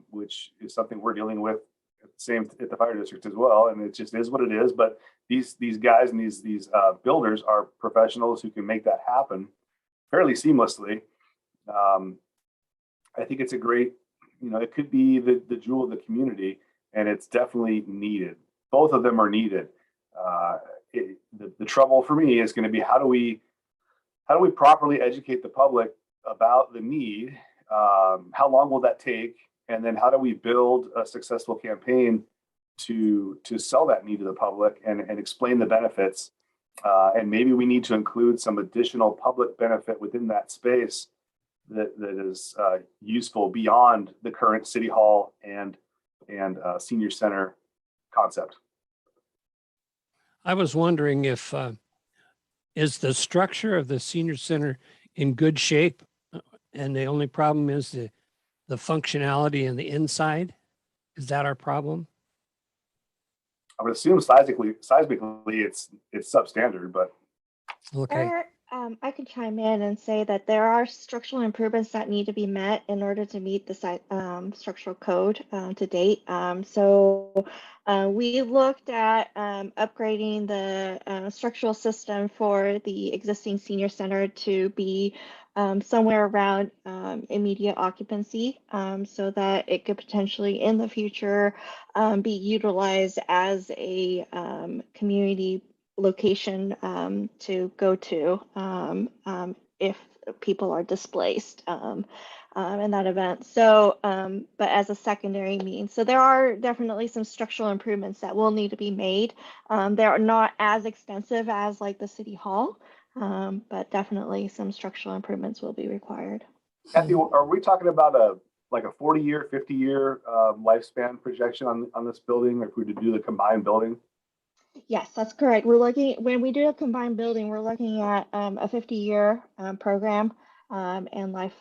which is something we're dealing with at the fire district as well. And it just is what it is. But these guys and these builders are professionals who can make that happen fairly seamlessly. I think it's a great, it could be the jewel of the community, and it's definitely needed. Both of them are needed. The trouble for me is going to be how do we properly educate the public about the need? How long will that take? And then how do we build a successful campaign to sell that need to the public and explain the benefits? And maybe we need to include some additional public benefit within that space that is useful beyond the current City Hall and senior center concept. I was wondering if is the structure of the senior center in good shape, and the only problem is the functionality in the inside? Is that our problem? I would assume seismically it's substandard, but Okay. I can chime in and say that there are structural improvements that need to be met in order to meet the structural code to date. So we looked at upgrading the structural system for the existing senior center to be somewhere around immediate occupancy, so that it could potentially in the future be utilized as a community location to go to if people are displaced in that event. So, but as a secondary means. So there are definitely some structural improvements that will need to be made. They're not as extensive as like the City Hall, but definitely some structural improvements will be required. Kathy, are we talking about a 40-year, 50-year lifespan projection on this building, or if we were to do the combined building? Yes, that's correct. When we do a combined building, we're looking at a 50-year program and life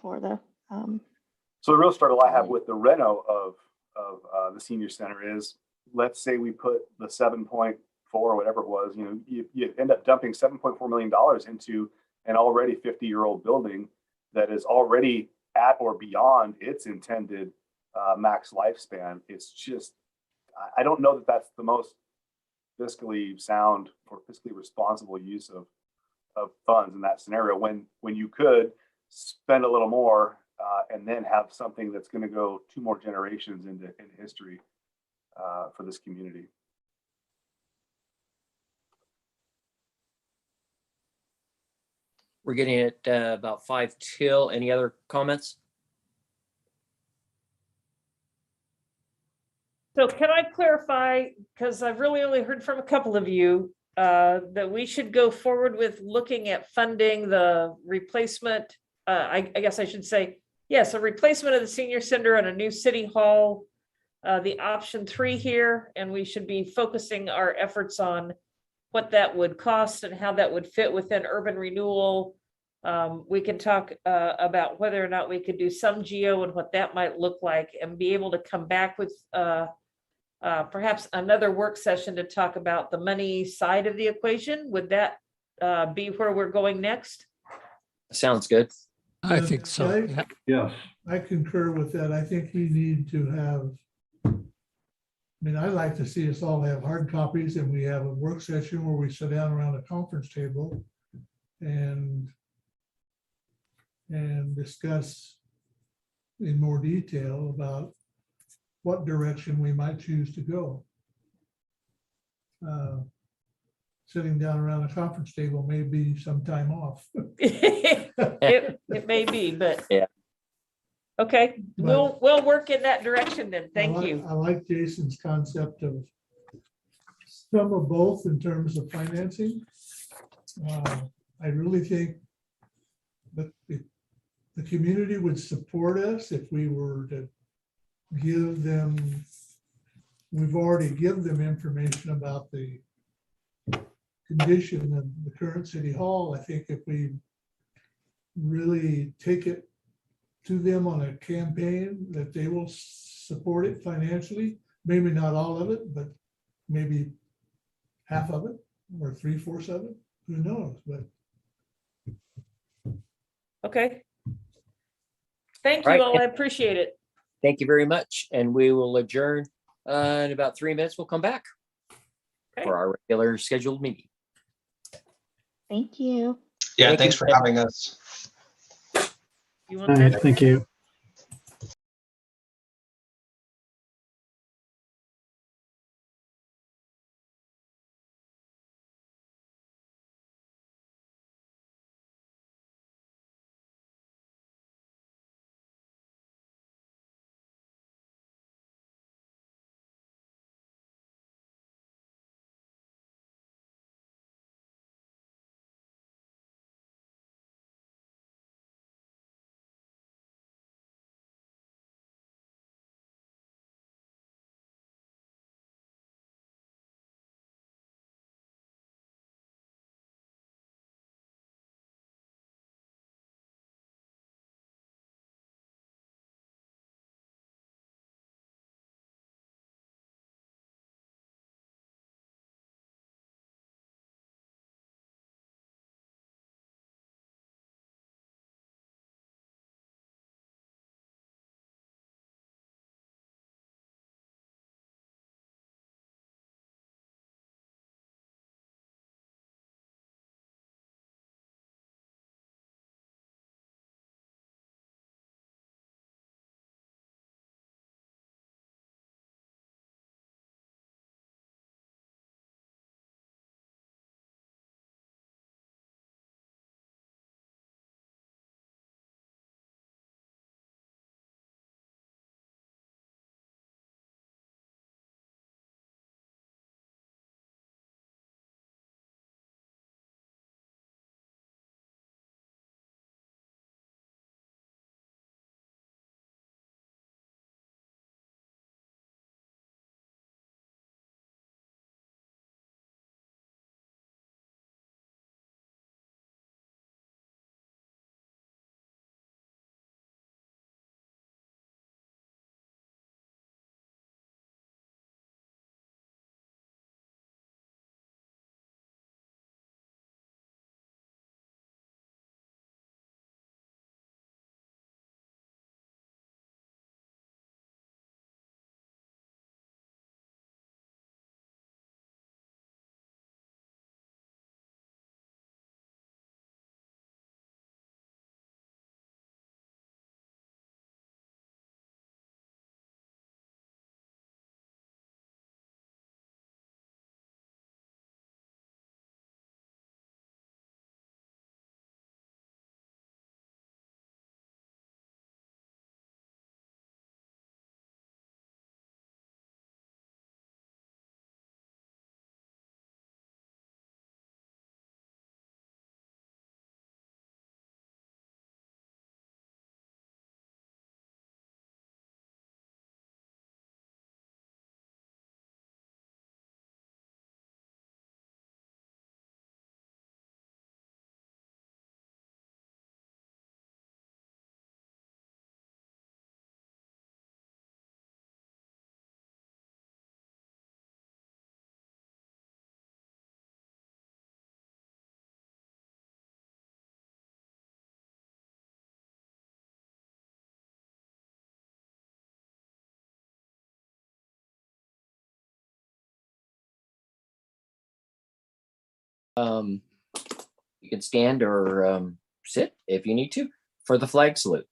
for the So the real struggle I have with the reno of the senior center is, let's say we put the 7.4 or whatever it was, you end up dumping $7.4 million into an already 50-year-old building that is already at or beyond its intended max lifespan. It's just, I don't know that that's the most fiscally sound or fiscally responsible use of funds in that scenario, when you could spend a little more and then have something that's going to go 2 more generations into history for this community. We're getting at about 5 till. Any other comments? So can I clarify, because I've really only heard from a couple of you, that we should go forward with looking at funding the replacement, I guess I should say, yes, a replacement of the senior center and a new city hall, the option 3 here, and we should be focusing our efforts on what that would cost and how that would fit within urban renewal. We can talk about whether or not we could do some geo and what that might look like, and be able to come back with perhaps another work session to talk about the money side of the equation. Would that be where we're going next? Sounds good. I think so. Yeah. Yes. I concur with that. I think we need to have, I mean, I like to see us all have hard copies, and we have a work session where we sit down around a conference table and discuss in more detail about what direction we might choose to go. Sitting down around a conference table may be some time off. It may be, but Yeah. Okay, we'll work in that direction then. Thank you. I like Jason's concept of some of both in terms of financing. I really think that the community would support us if we were to give them, we've already given them information about the condition of the current city hall. I think if we really take it to them on a campaign, that they will support it financially, maybe not all of it, but maybe half of it or 3/4 of it, who knows, but. Okay. Thank you Right. all. I appreciate it. Thank you very much. And we will adjourn in about 3 minutes. We'll come back Okay. for our regular scheduled meeting. Thank you. Yeah, Thank thanks you. for having us. You All want right, that? thank you. You can stand or sit if you need to for the flag salute.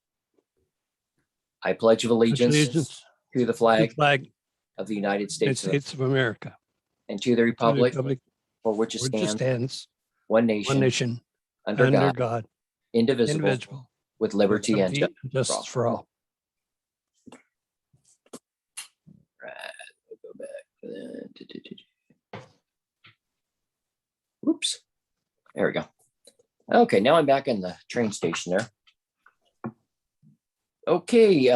I pledge of allegiance to the flag of the United States States of America and to the republic for which it stands, one nation, under God, indivisible, with liberty and justice for all. Right, we'll go back. Whoops. There we go. Okay, now I'm back in the train station there. Okay,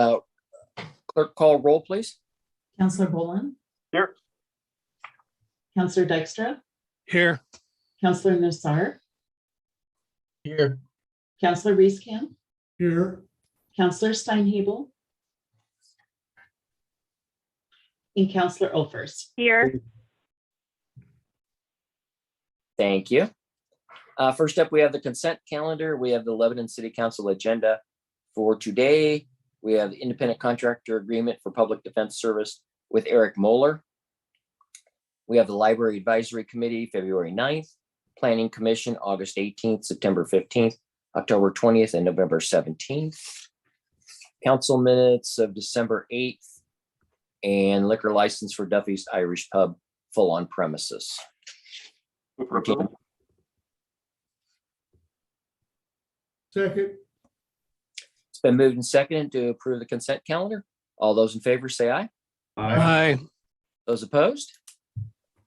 clerk, call roll, please. Counselor Bolin? Here. Counselor Dykstra? Here. Counselor Nassar? Here. Counselor Reeskamp? Here, Counselor Steinhebel? And Counselor Olfers? Here. Thank you. First up, we have the consent calendar. We have the Lebanon City Council agenda for today. We have the independent contractor agreement for public defense service with Eric Moeller. We have the Library Advisory Committee, February 9th, Planning Commission, August 18th, September 15th, October 20th, and November 17th. Council minutes of December 8th, and liquor license for Duffy's Irish Pub, full on premises. second, It's been moved and seconded to approve the consent calendar. All those in favor say aye. Aye. Those opposed?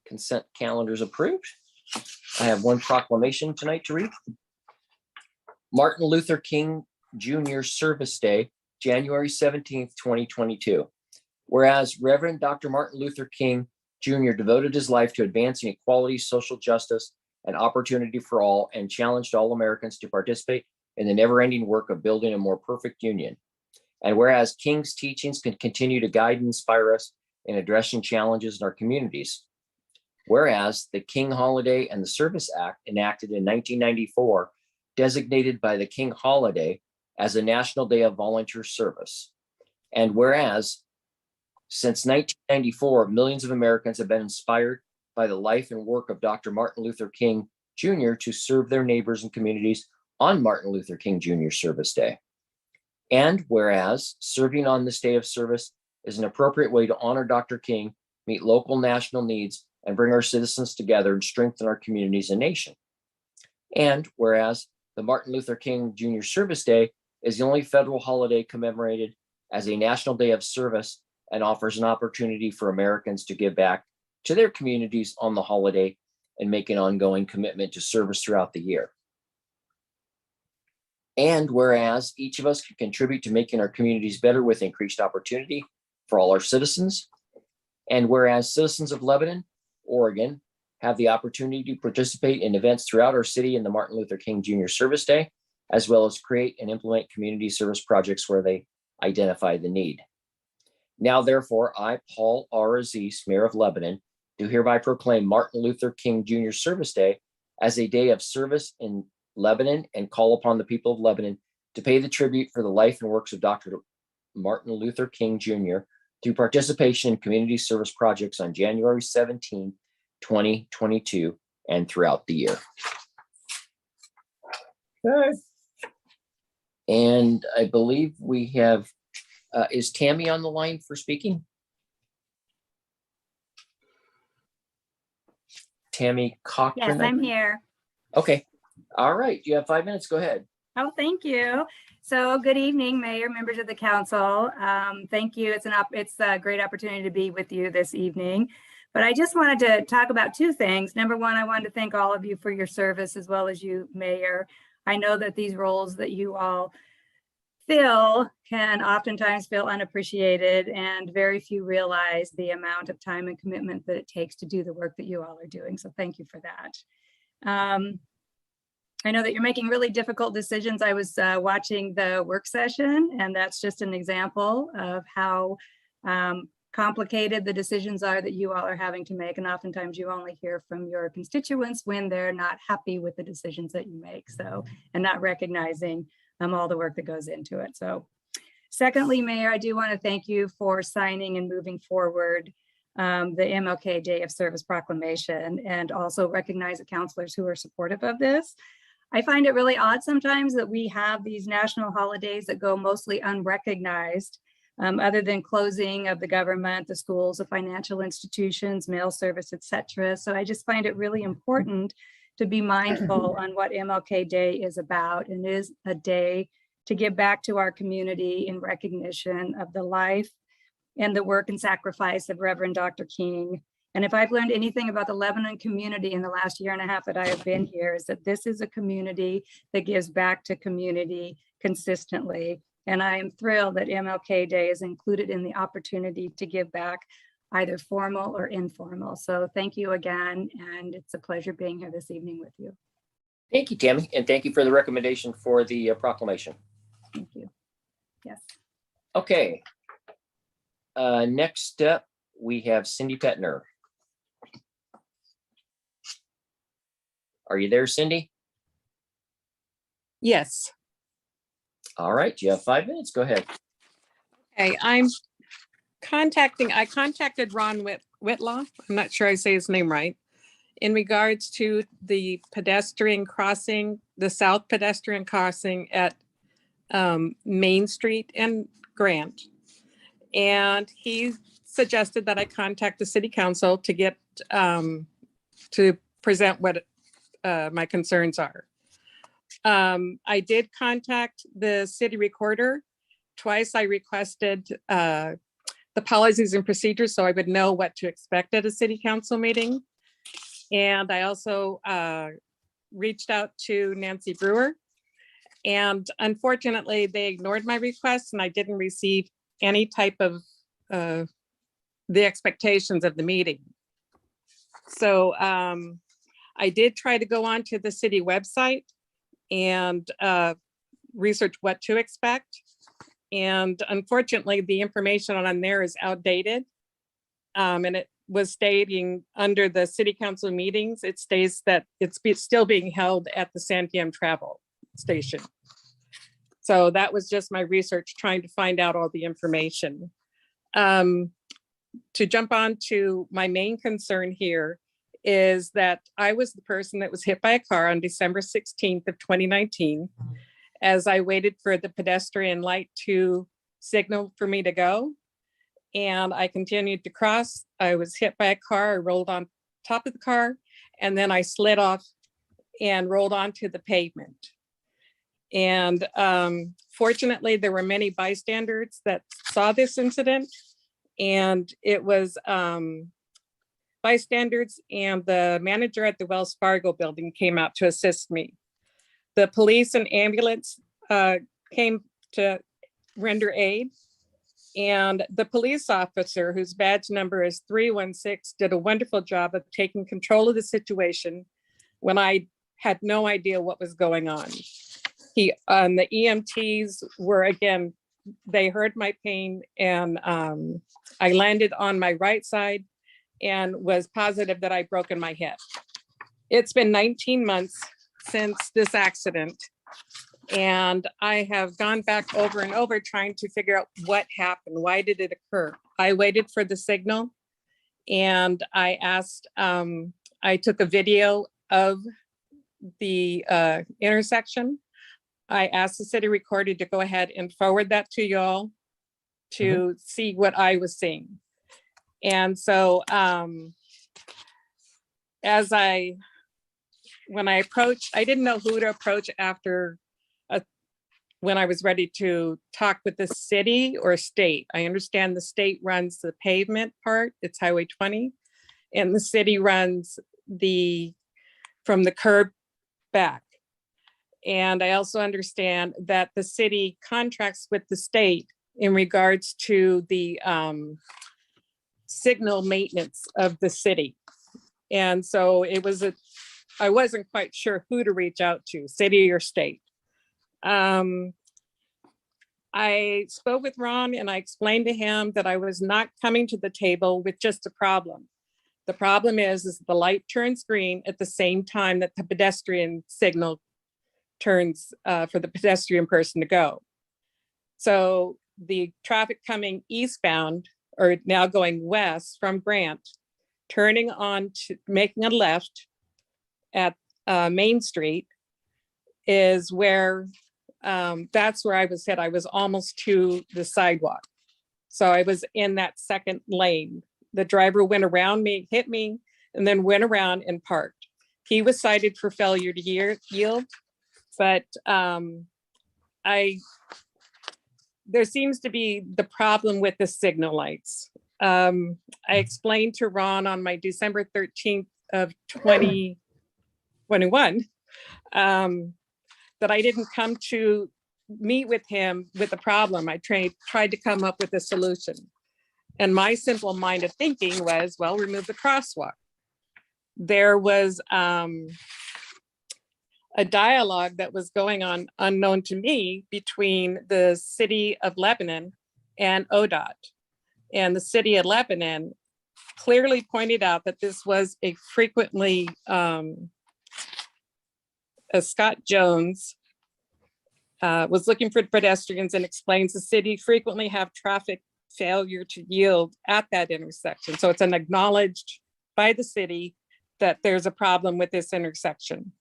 Consent calendar is approved. I have one proclamation tonight to read. Martin Luther King Jr. Service Day, January 17th, 2022. Whereas Reverend Dr. Martin Luther King Jr. devoted his life to advancing equality, social justice, and opportunity for all, and challenged all Americans to participate in the never-ending work of building a more perfect union. And whereas King's teachings can continue to guide and inspire us in addressing challenges in our communities. Whereas the King Holiday and the Service Act, enacted in 1994, designated by the King Holiday as a National Day of Volunteer Service. And whereas since 1994, millions of Americans have been inspired by the life and work of Dr. Martin Luther King Jr. to serve their neighbors and communities on Martin Luther King Jr. Service Day. And whereas serving on this day of service is an appropriate way to honor Dr. King, meet local national needs, and bring our citizens together and strengthen our communities and nation. And whereas the Martin Luther King Jr. Service Day is the only federal holiday commemorated as a national day of service and offers an opportunity for Americans to give back to their communities on the holiday and make an ongoing commitment to service throughout the year. And whereas each of us can contribute to making our communities better with increased opportunity for all our citizens. And whereas citizens of Lebanon, Oregon, have the opportunity to participate in events throughout our city in the Martin Luther King Jr. Service Day, as well as create and implement community service projects where they identify the need. Now, therefore, I, Paul R. Aziz, Mayor of Lebanon, do hereby proclaim Martin Luther King Jr. Service Day as a day of service in Lebanon and call upon the people of Lebanon to pay the tribute for the life and works of Dr. Martin Luther King Jr. through participation in community service projects on January 17, 2022, and throughout the year. Okay. And I believe we have, is Tammy on the line for speaking? Tammy Cochran? Yes, I'm here. Okay. All right. You have 5 minutes. Go ahead. Oh, thank you. So good evening, Mayor, members of the council. Thank you. It's a great opportunity to be with you this evening. But I just wanted to talk about two things. Number one, I wanted to thank all of you for your service, as well as you, Mayor. I know that these roles that you all fill can oftentimes feel unappreciated, and very few realize the amount of time and commitment that it takes to do the work that you all are doing. So thank you for that. I know that you're making really difficult decisions. I was watching the work session, and that's just an example of how complicated the decisions are that you all are having to make. And oftentimes you only hear from your constituents when they're not happy with the decisions that you make. So, and not recognizing all the work that goes into it. So secondly, Mayor, I do want to thank you for signing and moving forward the MLK Day of Service proclamation, and also recognize the counselors who are supportive of this. I find it really odd sometimes that we have these national holidays that go mostly unrecognized, other than closing of the government, the schools, the financial institutions, mail service, etc. So I just find it really important to be mindful on what MLK Day is about, and is a day to give back to our community in recognition of the life and the work and sacrifice of Reverend Dr. King. And if I've learned anything about the Lebanon community in the last year and a half that I have been here, is that this is a community that gives back to community consistently. And I am thrilled that MLK Day is included in the opportunity to give back, either formal or informal. So thank you again, and it's a pleasure being here this evening with you. Thank you, Tammy, and thank you for the recommendation for the proclamation. Thank you. Yes. Okay. Next up, we have Cindy Petner. Are you there, Cindy? Yes. All right, you have 5 minutes. Go ahead. Okay, I contacted Ron Whitlaw. I'm not sure I say his name right. In regards to the pedestrian crossing, the south pedestrian crossing at Main Street and Grant. And he suggested that I contact the city council to get to present what my concerns are. I did contact the city recorder. Twice I requested the policies and procedures so I would know what to expect at a city council meeting. And I also reached out to Nancy Brewer, and unfortunately they ignored my request, and I didn't receive any type of the expectations of the meeting. So I did try to go on to the city website and research what to expect. And unfortunately, the information on there is outdated. And it was stating under the city council meetings, it states that it's still being held at the Santiam Travel Station. So that was just my research, trying to find out all the information. To jump on to my main concern here is that I was the person that was hit by a car on December 16th of 2019. As I waited for the pedestrian light to signal for me to go. And I continued to cross. I was hit by a car, I rolled on top of the car, and then I slid off and rolled onto the pavement. And fortunately, there were many bystanders that saw this incident, and it was bystanders and the manager at the Wells Fargo building came out to assist me. The police and ambulance came to render aid, and the police officer, whose badge number is 316, did a wonderful job of taking control of the situation when I had no idea what was going on. The EMTs were, again, they heard my pain, and I landed on my right side and was positive that I'd broken my hip. It's been 19 months since this accident, and I have gone back over and over trying to figure out what happened. Why did it occur? I waited for the signal, and I asked, I took a video of the intersection. I asked the city recorder to go ahead and forward that to y'all to see what I was seeing. And so when I approached, I didn't know who to approach after when I was ready to talk with the city or state. I understand the state runs the pavement part, it's Highway 20, and the city runs from the curb back. And I also understand that the city contracts with the state in regards to the signal maintenance of the city. And so I wasn't quite sure who to reach out to, city or state. I spoke with Ron and I explained to him that I was not coming to the table with just a problem. The problem is the light turns green at the same time that the pedestrian signal turns for the pedestrian person to go. So the traffic coming eastbound or now going west from Grant, turning on to making a left at Main Street is where, that's where I was hit. I was almost to the sidewalk. So I was in that second lane. The driver went around me, hit me, and then went around and parked. He was cited for failure to yield, but there seems to be the problem with the signal lights. I explained to Ron on my December 13th of 2021 that I didn't come to meet with him with a problem. I tried to come up with a solution. And my simple mind of thinking was, well, remove the crosswalk. There was a dialogue that was going on unknown to me between the city of Lebanon and ODOT. And the city of Lebanon clearly pointed out that this was a frequently, Scott Jones was looking for pedestrians and explains the city frequently have traffic failure to yield at that intersection. So it's an acknowledged by the city that there's a problem with this intersection.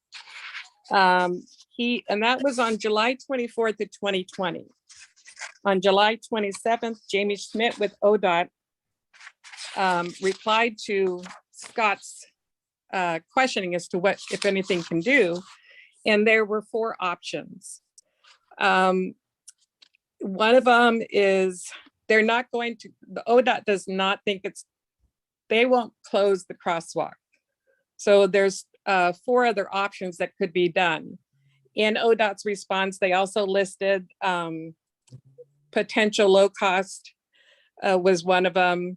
And that was on July 24th of 2020. On July 27th, Jamie Schmidt with ODOT replied to Scott's questioning as to what, if anything, can do. And there were 4 options. One of them is they're not going to, the ODOT does not think they won't close the crosswalk. So there's 4 other options that could be done. In ODOT's response, they also listed potential low cost was one of them,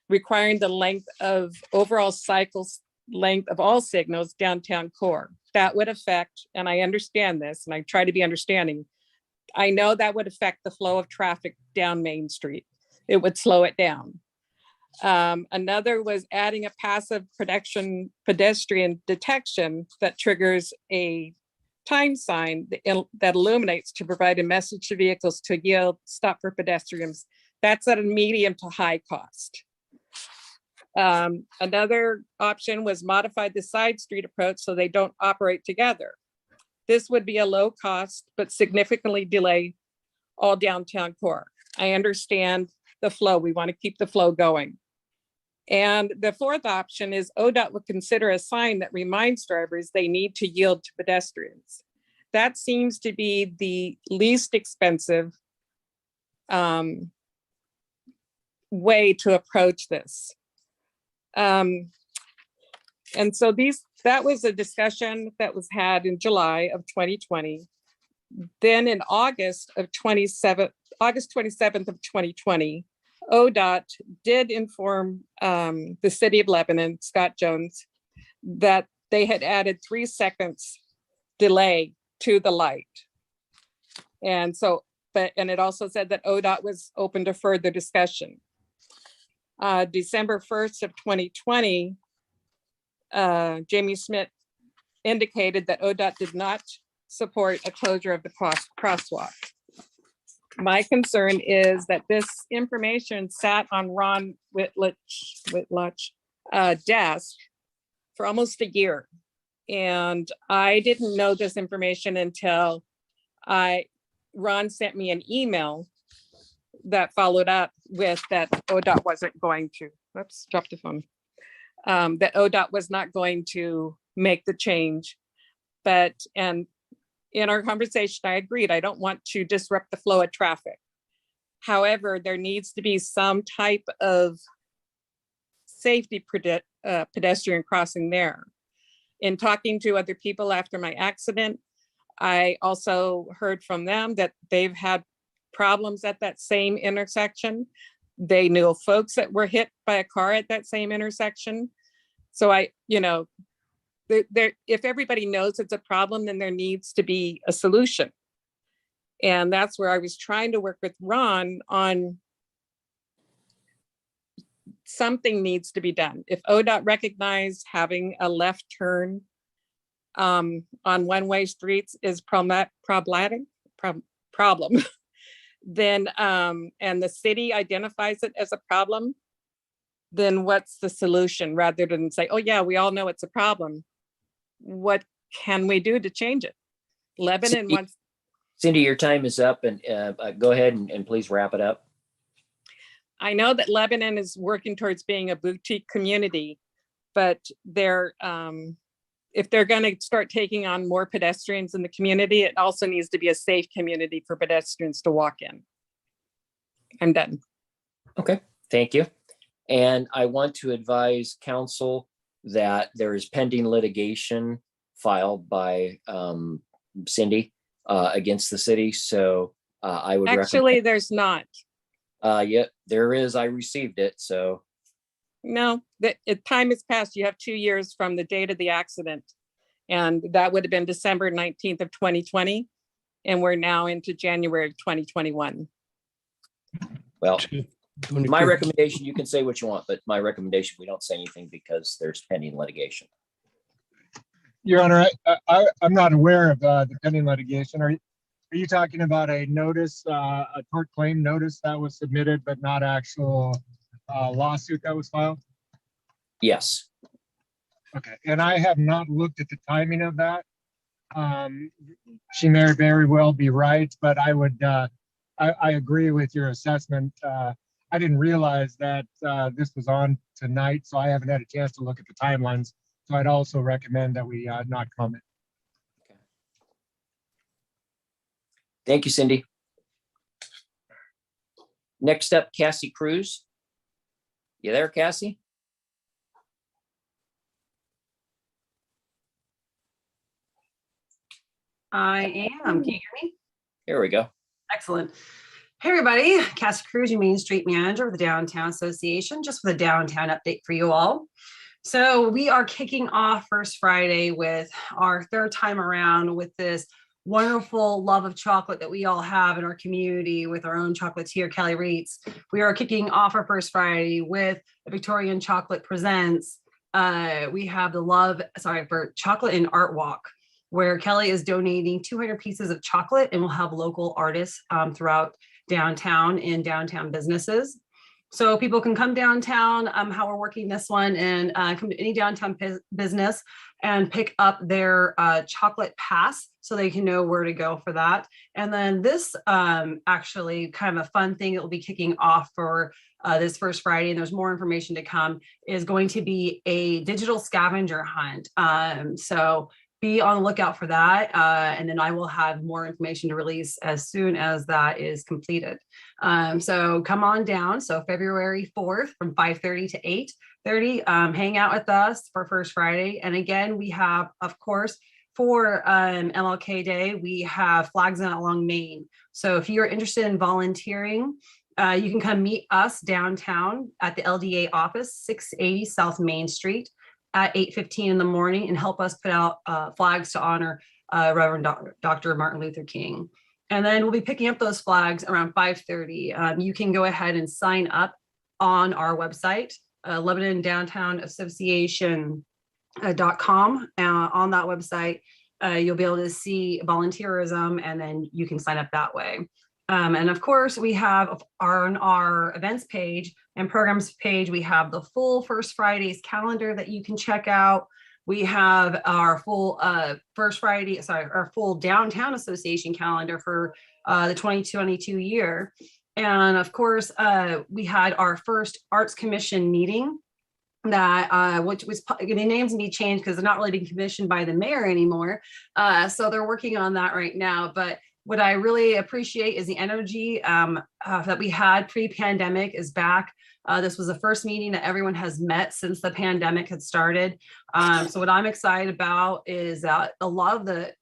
requiring the length of overall cycles length of all signals downtown core. That would affect, and I understand this, and I try to be understanding, I know that would affect the flow of traffic down Main Street. It would slow it down. Another was adding a passive pedestrian detection that triggers a time sign that illuminates to provide a message to vehicles to yield, stop for pedestrians. That's at a medium to high cost. Another option was modify the side street approach so they don't operate together. This would be a low cost, but significantly delay all downtown core. I understand the flow. We want to keep the flow going. And the 4th option is ODOT would consider a sign that reminds drivers they need to yield to pedestrians. That seems to be the least expensive way to approach this. And so that was a discussion that was had in July of 2020. Then in August 27th of 2020, ODOT did inform the city of Lebanon, Scott Jones, that they had added 3 seconds delay to the light. And so, and it also said that ODOT was open to further discussion. December 1st of 2020, Jamie Schmidt indicated that ODOT did not support a closure of the crosswalk. My concern is that this information sat on Ron Whitlock's desk for almost a year. And I didn't know this information until Ron sent me an email that followed up with that ODOT wasn't going to, oops, dropped the phone. That ODOT was not going to make the change. And in our conversation, I agreed, I don't want to disrupt the flow of traffic. However, there needs to be some type of safety pedestrian crossing there. In talking to other people after my accident, I also heard from them that they've had problems at that same intersection. They knew folks that were hit by a car at that same intersection. So if everybody knows it's a problem, then there needs to be a solution. And that's where I was trying to work with Ron on something needs to be done. If ODOT recognized having a left turn on one-way streets is problem, then, and the city identifies it as a problem, then what's the solution rather than say, oh yeah, we all know it's a problem. What can we do to change it? Lebanon wants. Cindy, your time is up, and go ahead and please wrap it up. I know that Lebanon is working towards being a boutique community, but they're, if they're going to start taking on more pedestrians in the community, it also needs to be a safe community for pedestrians to walk in. I'm done. Okay, thank you. And I want to advise council that there is pending litigation filed by Cindy against the city. So I would Actually, there's not. Yeah, there is. I received it. So no, time has passed. You have 2 years from the date of the accident. And that would have been December 19th of 2020. And we're now into January of 2021. Well, my recommendation, you can say what you want, but my recommendation, we don't say anything because there's pending litigation. Your Honor, I'm not aware of the pending litigation. Are you talking about a notice, a tort claim notice that was submitted, but not actual lawsuit that was filed? Yes. Okay, and I have not looked at the timing of that. She may very well be right, but I would, I agree with your assessment. I didn't realize that this was on tonight, so I haven't had a chance to look at the timelines. So I'd also recommend that we not comment. Okay. Thank you, Cindy. Next up, Cassie Cruz. You there, Cassie? I am. Can you hear me? Here we go. Excellent. Hey, everybody. Cassie Cruz, your Main Street Manager with the Downtown Association, just with a downtown update for you all. So we are kicking off First Friday with our third time around with this wonderful love of chocolate that we all have in our community with our own chocolatier, Kelly Reitz. We are kicking off our First Friday with Victorian Chocolate Presents. We have for Chocolate and Art Walk, where Kelly is donating 200 pieces of chocolate, and we'll have local artists throughout downtown and downtown businesses. So people can come downtown, how we're working this one, and come to any downtown business and pick up their chocolate pass so they can know where to go for that. And then this actually kind of a fun thing that will be kicking off for this First Friday, and there's more information to come, is going to be a digital scavenger hunt. So be on the lookout for that. And then I will have more information to release as soon as that is completed. So come on down. So February 4th from 5:30 to 8:30, hang out with us for First Friday. And again, we have, of course, for MLK Day, we have flags out along Main. So if you're interested in volunteering, you can come meet us downtown at the LDA office, 680 South Main Street, at 8:15 in the morning, and help us put out flags to honor Reverend Dr. Martin Luther King. And then we'll be picking up those flags around 5:30. You can go ahead and sign up on our website, Lebanon Downtown Association.com. On that website, you'll be able to see volunteerism, and then you can sign up that way. And of course, we have on our events page and programs page, we have the full First Friday's calendar that you can check out. We have our full our full Downtown Association calendar for the 2022 year. And of course, we had our first Arts Commission meeting that which was, the names need to be changed because they're not really being commissioned by the mayor anymore. So they're working on that right now. But what I really appreciate is the energy that we had pre-pandemic is back. This was the first meeting that everyone has met since the pandemic had started. So what I'm excited about is that all the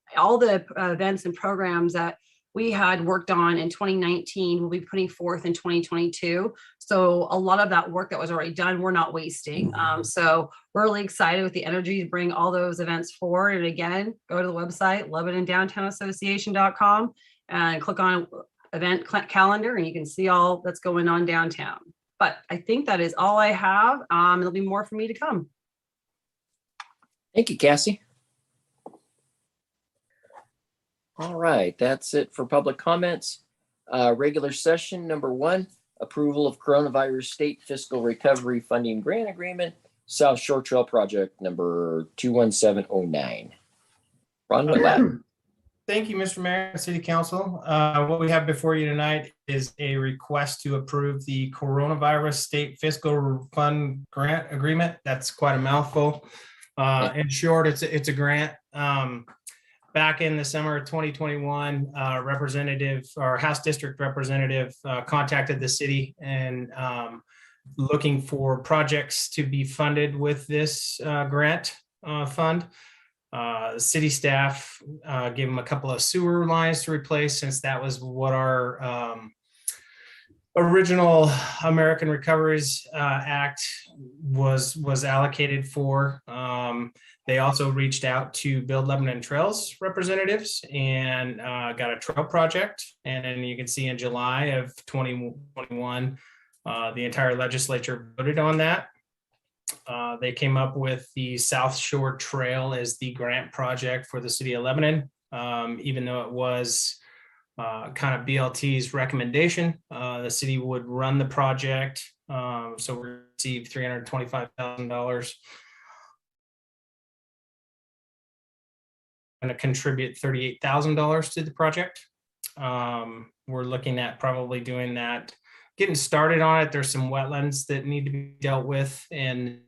events and programs that we had worked on in 2019 we'll be putting forth in 2022. So a lot of that work that was already done, we're not wasting. So we're really excited with the energy to bring all those events forward. And again, go to the website, LebanonDowntownAssociation.com, and click on event calendar, and you can see all that's going on downtown. But I think that is all I have. There'll be more for me to come. Thank you, Cassie. All right, that's it for public comments. Regular session number 1, approval of coronavirus state fiscal recovery funding grant agreement, South Shore Trail project number 21709. Ron Whitlock. Thank you, Mr. Mayor and City Council. What we have before you tonight is a request to approve the coronavirus state fiscal fund grant agreement. That's quite a mouthful. In short, it's a grant. Back in the summer of 2021, representative or House District representative contacted the city and looking for projects to be funded with this grant fund. City staff gave them a couple of sewer lines to replace, since that was what our original American Recoveries Act was allocated for. They also reached out to Build Lebanon Trails representatives and got a trail project. And then you can see in July of 2021, the entire legislature voted on that. They came up with the South Shore Trail as the grant project for the city of Lebanon, even though it was kind of BLT's recommendation. The city would run the project, so we received $325,000. Going to contribute $38,000 to the project. We're looking at probably doing that, getting started on it. There's some wetlands that need to be dealt with, and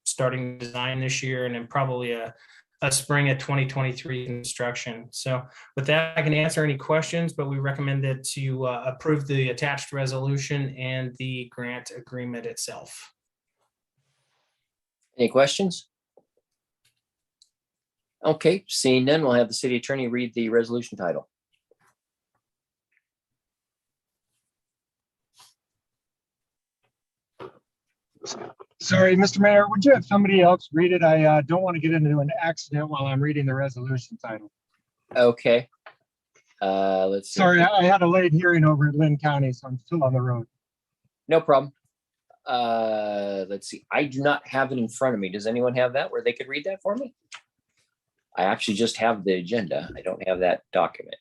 starting design this year, and then probably a spring of 2023 construction. So with that, I can answer any questions, but we recommended to approve the attached resolution and the grant agreement itself. Any questions? Okay, seeing none, we'll have the city attorney read the resolution title. Sorry, Mr. Mayor, would you have somebody else read it? I don't want to get into an accident while I'm reading the resolution title. Okay. Let's see. Sorry, I had a late hearing over at Lynn County, so I'm still on the road. No problem. Let's see. I do not have it in front of me. Does anyone have that where they could read that for me? I actually just have the agenda. I don't have that document.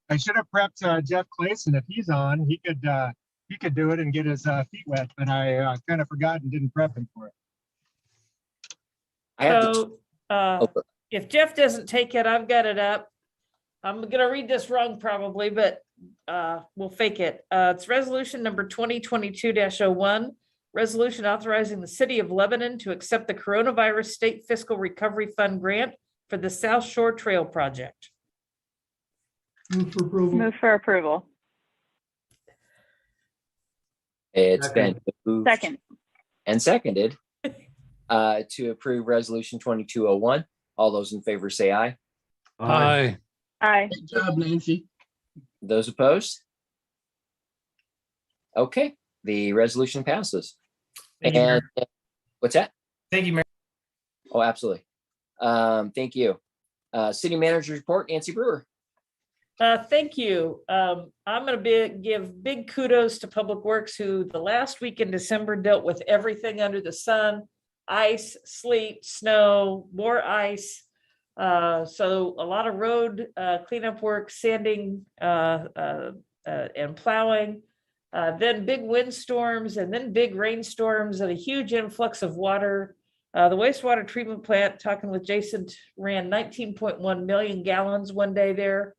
I should have prepped Jeff Clayson. If he's on, he could do it and get his feet wet, but I kind of forgot and didn't prep him for it. I have So if Jeff doesn't take it, I've got it up. I'm gonna read this wrong probably, but we'll fake it. It's resolution number 2022-01, resolution authorizing the city of Lebanon to accept the coronavirus state fiscal recovery fund grant for the South Shore Trail project. Move for approval. Move for approval. It's been moved Second. and seconded to approve resolution 2201. All those in favor say aye. Aye. Aye. Good job, Nancy. Those opposed? Okay, the resolution passes. Thank you, Mayor. And what's that? Thank you, Mayor. Oh, absolutely. Thank you. City manager's report, Nancy Brewer. Thank you. I'm going to give big kudos to Public Works, who the last week in December dealt with everything under the sun: ice, sleet, snow, more ice. So a lot of road cleanup work, sanding, and plowing. Then big windstorms, and then big rainstorms, and a huge influx of water. The wastewater treatment plant, talking with Jason, ran 19.1 million gallons one day there.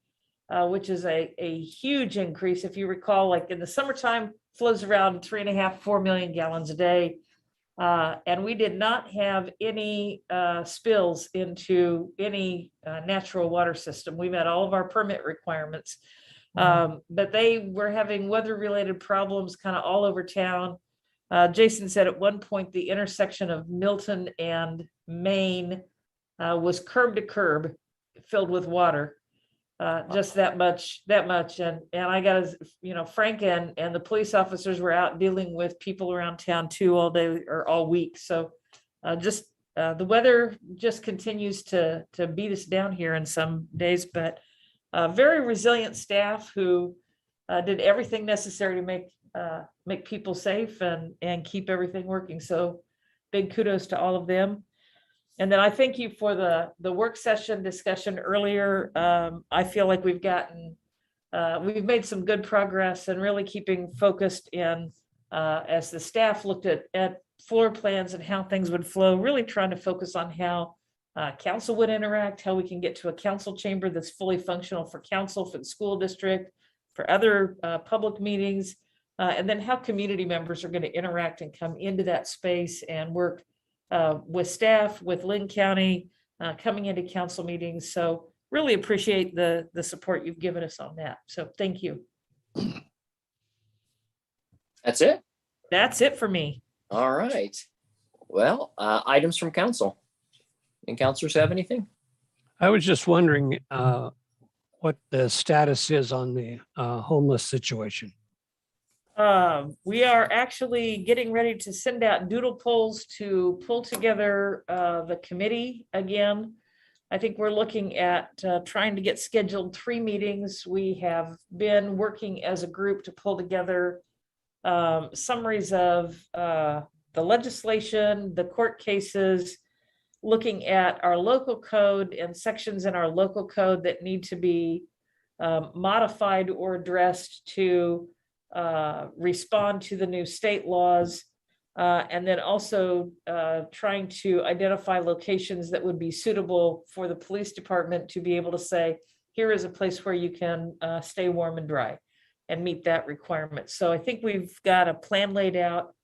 Which is a huge increase. If you recall, like in the summertime, flows around 3.5–4 million gallons a day. And we did not have any spills into any natural water system. We met all of our permit requirements. But they were having weather-related problems kind of all over town. Jason said at one point, the intersection of Milton and Main was curb to curb filled with water. Just that much. And I got, Frank and the police officers were out dealing with people around town too all day or all week. So the weather just continues to beat us down here in some days, but very resilient staff who did everything necessary to make people safe and keep everything working. So big kudos to all of them. And then I thank you for the work session discussion earlier. I feel like we've gotten we've made some good progress and really keeping focused in, as the staff looked at floor plans and how things would flow, really trying to focus on how council would interact, how we can get to a council chamber that's fully functional for council, for the school district, for other public meetings, and then how community members are going to interact and come into that space and work with staff, with Lynn County, coming into council meetings. So really appreciate the support you've given us on that. So thank you. That's it? That's it for me. All right. Well, items from council. And councilors have anything? I was just wondering what the status is on the homeless situation. We are actually getting ready to send out doodle polls to pull together the committee again. I think we're looking at trying to get scheduled 3 meetings. We have been working as a group to pull together summaries of the legislation, the court cases, looking at our local code and sections in our local code that need to be modified or addressed to respond to the new state laws. And then also trying to identify locations that would be suitable for the police department to be able to say, here is a place where you can stay warm and dry and meet that requirement. So I think we've got a plan laid out.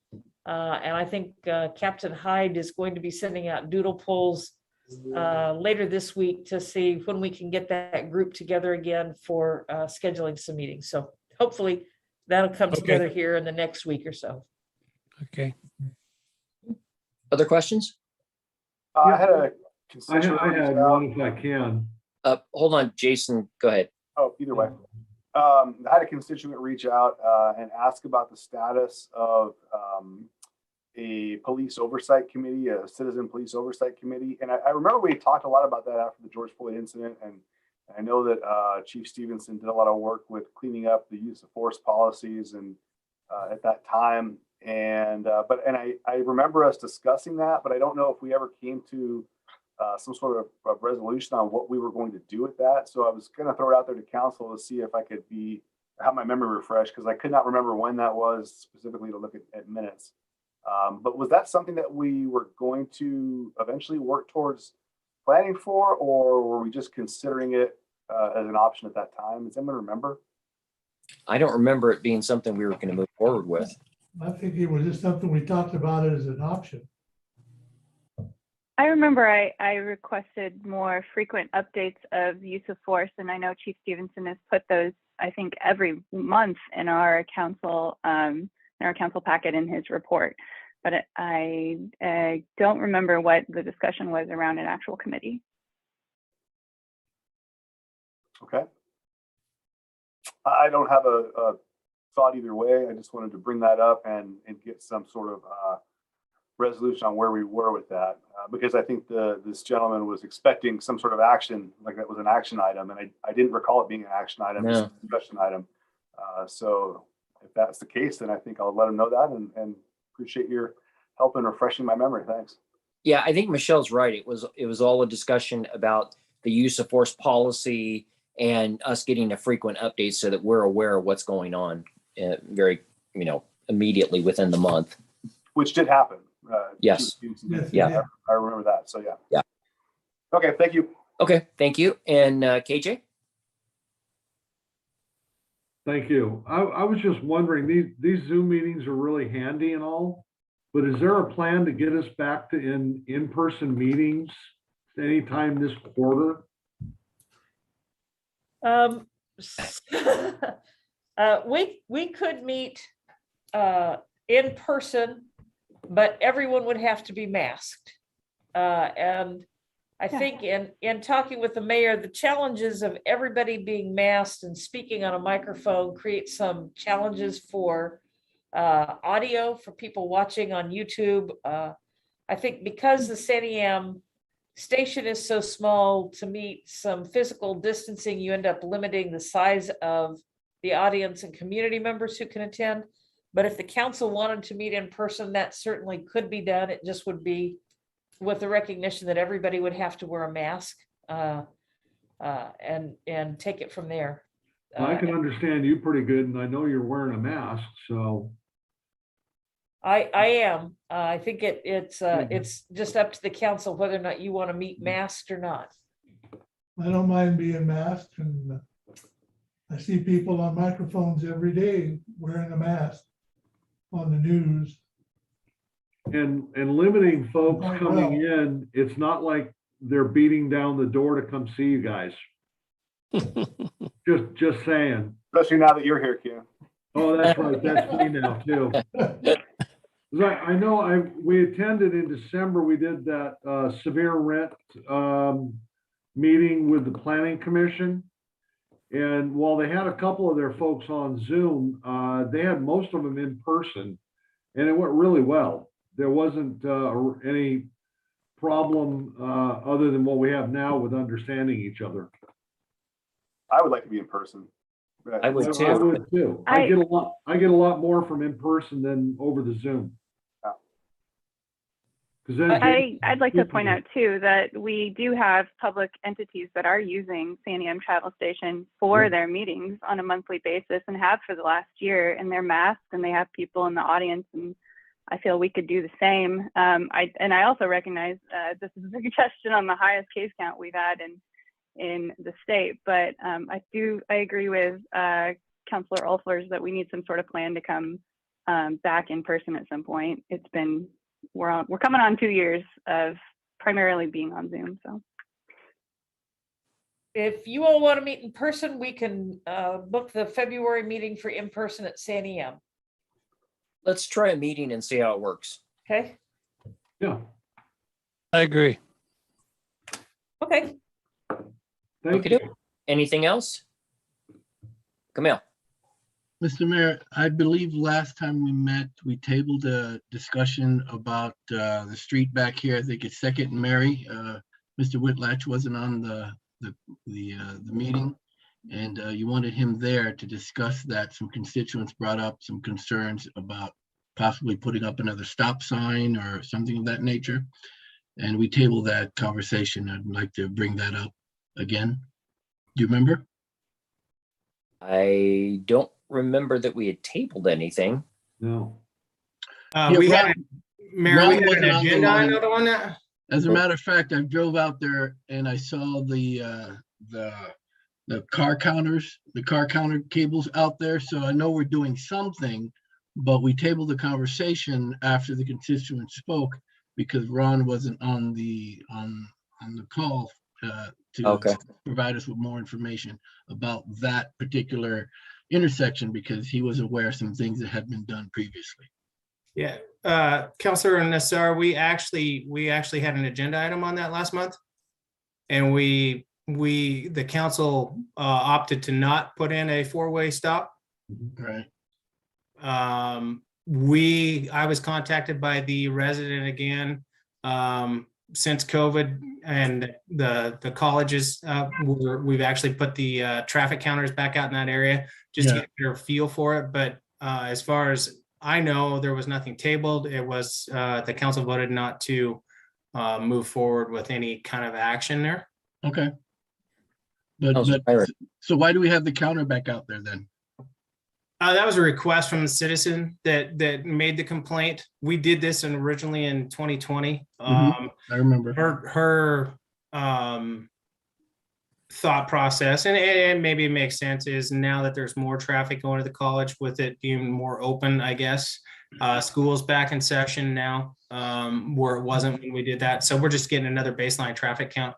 And I think Captain Hyde is going to be sending out doodle polls later this week to see when we can get that group together again for scheduling some meetings. So hopefully that'll come together here in the next week or so. Okay. Other questions? I had a I had one if I can. Hold on, Jason, go ahead. Oh, either way. I had a constituent reach out and ask about the status of a police oversight committee, a citizen police oversight committee. And I remember we talked a lot about that after the George Floyd incident. And I know that Chief Stevenson did a lot of work with cleaning up the use of force policies and at that time. And I remember us discussing that, but I don't know if we ever came to some sort of resolution on what we were going to do with that. So I was going to throw it out there to council to see if I could have my memory refreshed, because I could not remember when that was specifically to look at minutes. But was that something that we were going to eventually work towards planning for, or were we just considering it as an option at that time? Does anyone remember? I don't remember it being something we were going to move forward with. I think it was just something we talked about it as an option. I remember I requested more frequent updates of use of force, and I know Chief Stevenson has put those, I think, every month in our council packet in his report. But I don't remember what the discussion was around an actual committee. Okay. I don't have a thought either way. I just wanted to bring that up and get some sort of resolution on where we were with that, because I think this gentleman was expecting some sort of action, like that was an action item, and I didn't recall it being an action item, No. just a discussion item. So if that's the case, then I think I'll let him know that, and appreciate your help in refreshing my memory. Thanks. Yeah, I think Michelle's right. It was all a discussion about the use of force policy and us getting a frequent update so that we're aware of what's going on very, immediately within the month. Which did happen. Yes. Yeah, I remember that. So yeah. Yeah. Okay, thank you. Okay, thank you. And KJ? Thank you. I was just wondering, these Zoom meetings are really handy and all, but is there a plan to get us back to in-person meetings anytime this quarter? We could meet in person, but everyone would have to be masked. And I think in talking with the mayor, the challenges of everybody being masked and speaking on a microphone create some challenges for audio for people watching on YouTube. I think because the Santiam station is so small, to meet some physical distancing, you end up limiting the size of the audience and community members who can attend. But if the council wanted to meet in person, that certainly could be done. It just would be with the recognition that everybody would have to wear a mask and take it from there. I can understand you pretty good, and I know you're wearing a mask, so. I am. I think it's just up to the council whether or not you want to meet masked or not. I don't mind being masked, and I see people on microphones every day wearing a mask on the news. And limiting folks Quite coming well. in, it's not like they're beating down the door to come see you guys. Just saying. Especially now that you're here, Ken. Oh, that's right. That's me now too. 'Cause I know we attended in December, we did that severe rent meeting with the planning commission. And while they had a couple of their folks on Zoom, they had most of them in person, and it went really well. There wasn't any problem other than what we have now with understanding each other. I would like to be in person. I would too. I would too. I get a lot more from in person than over the Zoom. I'd like to point out too that we do have public entities that are using Santiam Travel Station for their meetings on a monthly basis and have for the last year, and they're masked and they have people in the audience, and I feel we could do the same. I also recognize this is a suggestion on the highest case count we've had in the state, but I agree with Councilor Olfers that we need some sort of plan to come back in person at some point. We're coming on 2 years of primarily being on Zoom. So if you all want to meet in person, we can book the February meeting for in person at Santiam. Let's try a meeting and see how it works. Okay. Yeah. I agree. Okay. Thank you. Anything else? Camille. Mr. Mayor, I believe last time we met, we tabled a discussion about the street back here. I think it's Second and Mary. Mr. Whitlatch wasn't on the meeting, and you wanted him there to discuss that. Some constituents brought up some concerns about possibly putting up another stop sign or something of that nature. And we tabled that conversation. I'd like to bring that up again. Do you remember? I don't remember that we had tabled anything. No. We had an agenda item on that. As a matter of fact, I drove out there and I saw the car counters, the car counter cables out there. So I know we're doing something, but we tabled the conversation after the constituents spoke because Ron wasn't on the call to provide us with more information about that particular intersection because he was aware of some things that had been done previously. Yeah, Councilor Nassar, we actually had an agenda item on that last month, and the council opted to not put in a four-way stop. Right. I was contacted by the resident again since COVID and the colleges. We've actually put the traffic counters back out in that area just to get a better feel for it. But as far as I know, there was nothing tabled. It was the council voted not to move forward with any kind of action there. Okay. So why do we have the counter back out there then? That was a request from the citizen that made the complaint. We did this originally in 2020. I remember her thought process, and maybe it makes sense, is now that there's more traffic going to the college with it being more open, I guess. School's back in session now, where it wasn't when we did that. So we're just getting another baseline traffic count.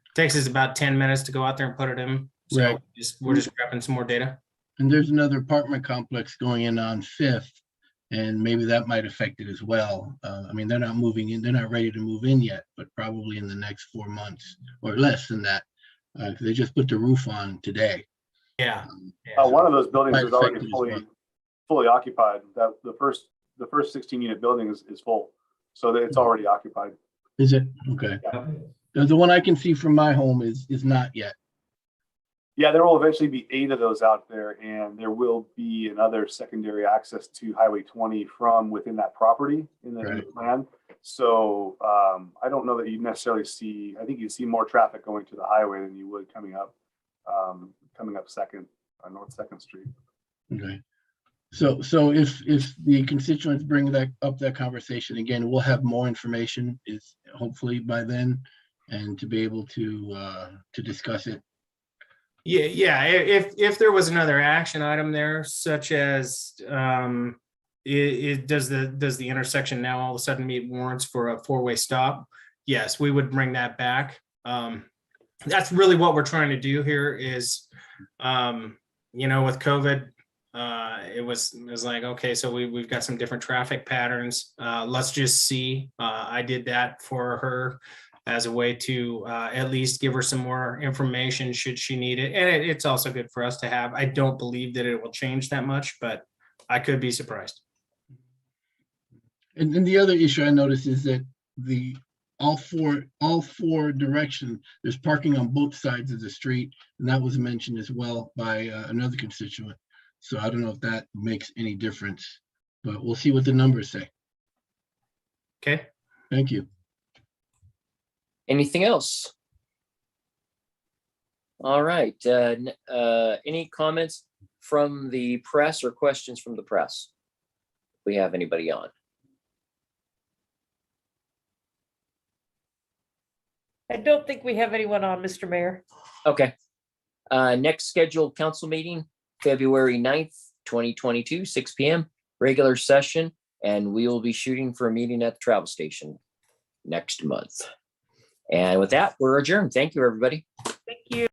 It takes us about 10 minutes to go out there and put it in. So right. we're just grabbing some more data. And there's another apartment complex going in on 5th, and maybe that might affect it as well. I mean, they're not moving in, they're not ready to move in yet, but probably in the next 4 months or less than that. They just put the roof on today. Yeah. One of those buildings is already fully occupied. That the first 16-unit building is full, so it's already occupied. Is it? Okay. Yeah. The one I can see from my home is not yet. Yeah, there will eventually be 8 of those out there, and there will be another secondary access to Highway 20 from within that property in the plan. So I don't know that you necessarily see. I think you see more traffic going to the highway than you would coming up second on North Second Street. Okay. So if the constituents bring that conversation again, we'll have more information is hopefully by then, and to be able to discuss it. Yeah. If there was another action item there, such as does the intersection now all of a sudden meet warrants for a four-way stop? Yes, we would bring that back. That's really what we're trying to do here is, with COVID, it was like, okay, so we've got some different traffic patterns. Let's just see. I did that for her as a way to at least give her some more information should she need it. And it's also good for us to have. I don't believe that it will change that much, but I could be surprised. And the other issue I noticed is that all four directions, there's parking on both sides of the street, and that was mentioned as well by another constituent. So I don't know if that makes any difference, but we'll see what the numbers say. Okay. Thank you. Anything else? All right. Any comments from the press or questions from the press? If we have anybody on? I don't think we have anyone on, Mr. Mayor. Okay. Next scheduled council meeting, February 9th, 2022, 6 p.m. regular session, and we will be shooting for a meeting at the travel station next month. And with that, we're adjourned. Thank you, everybody. Thank you.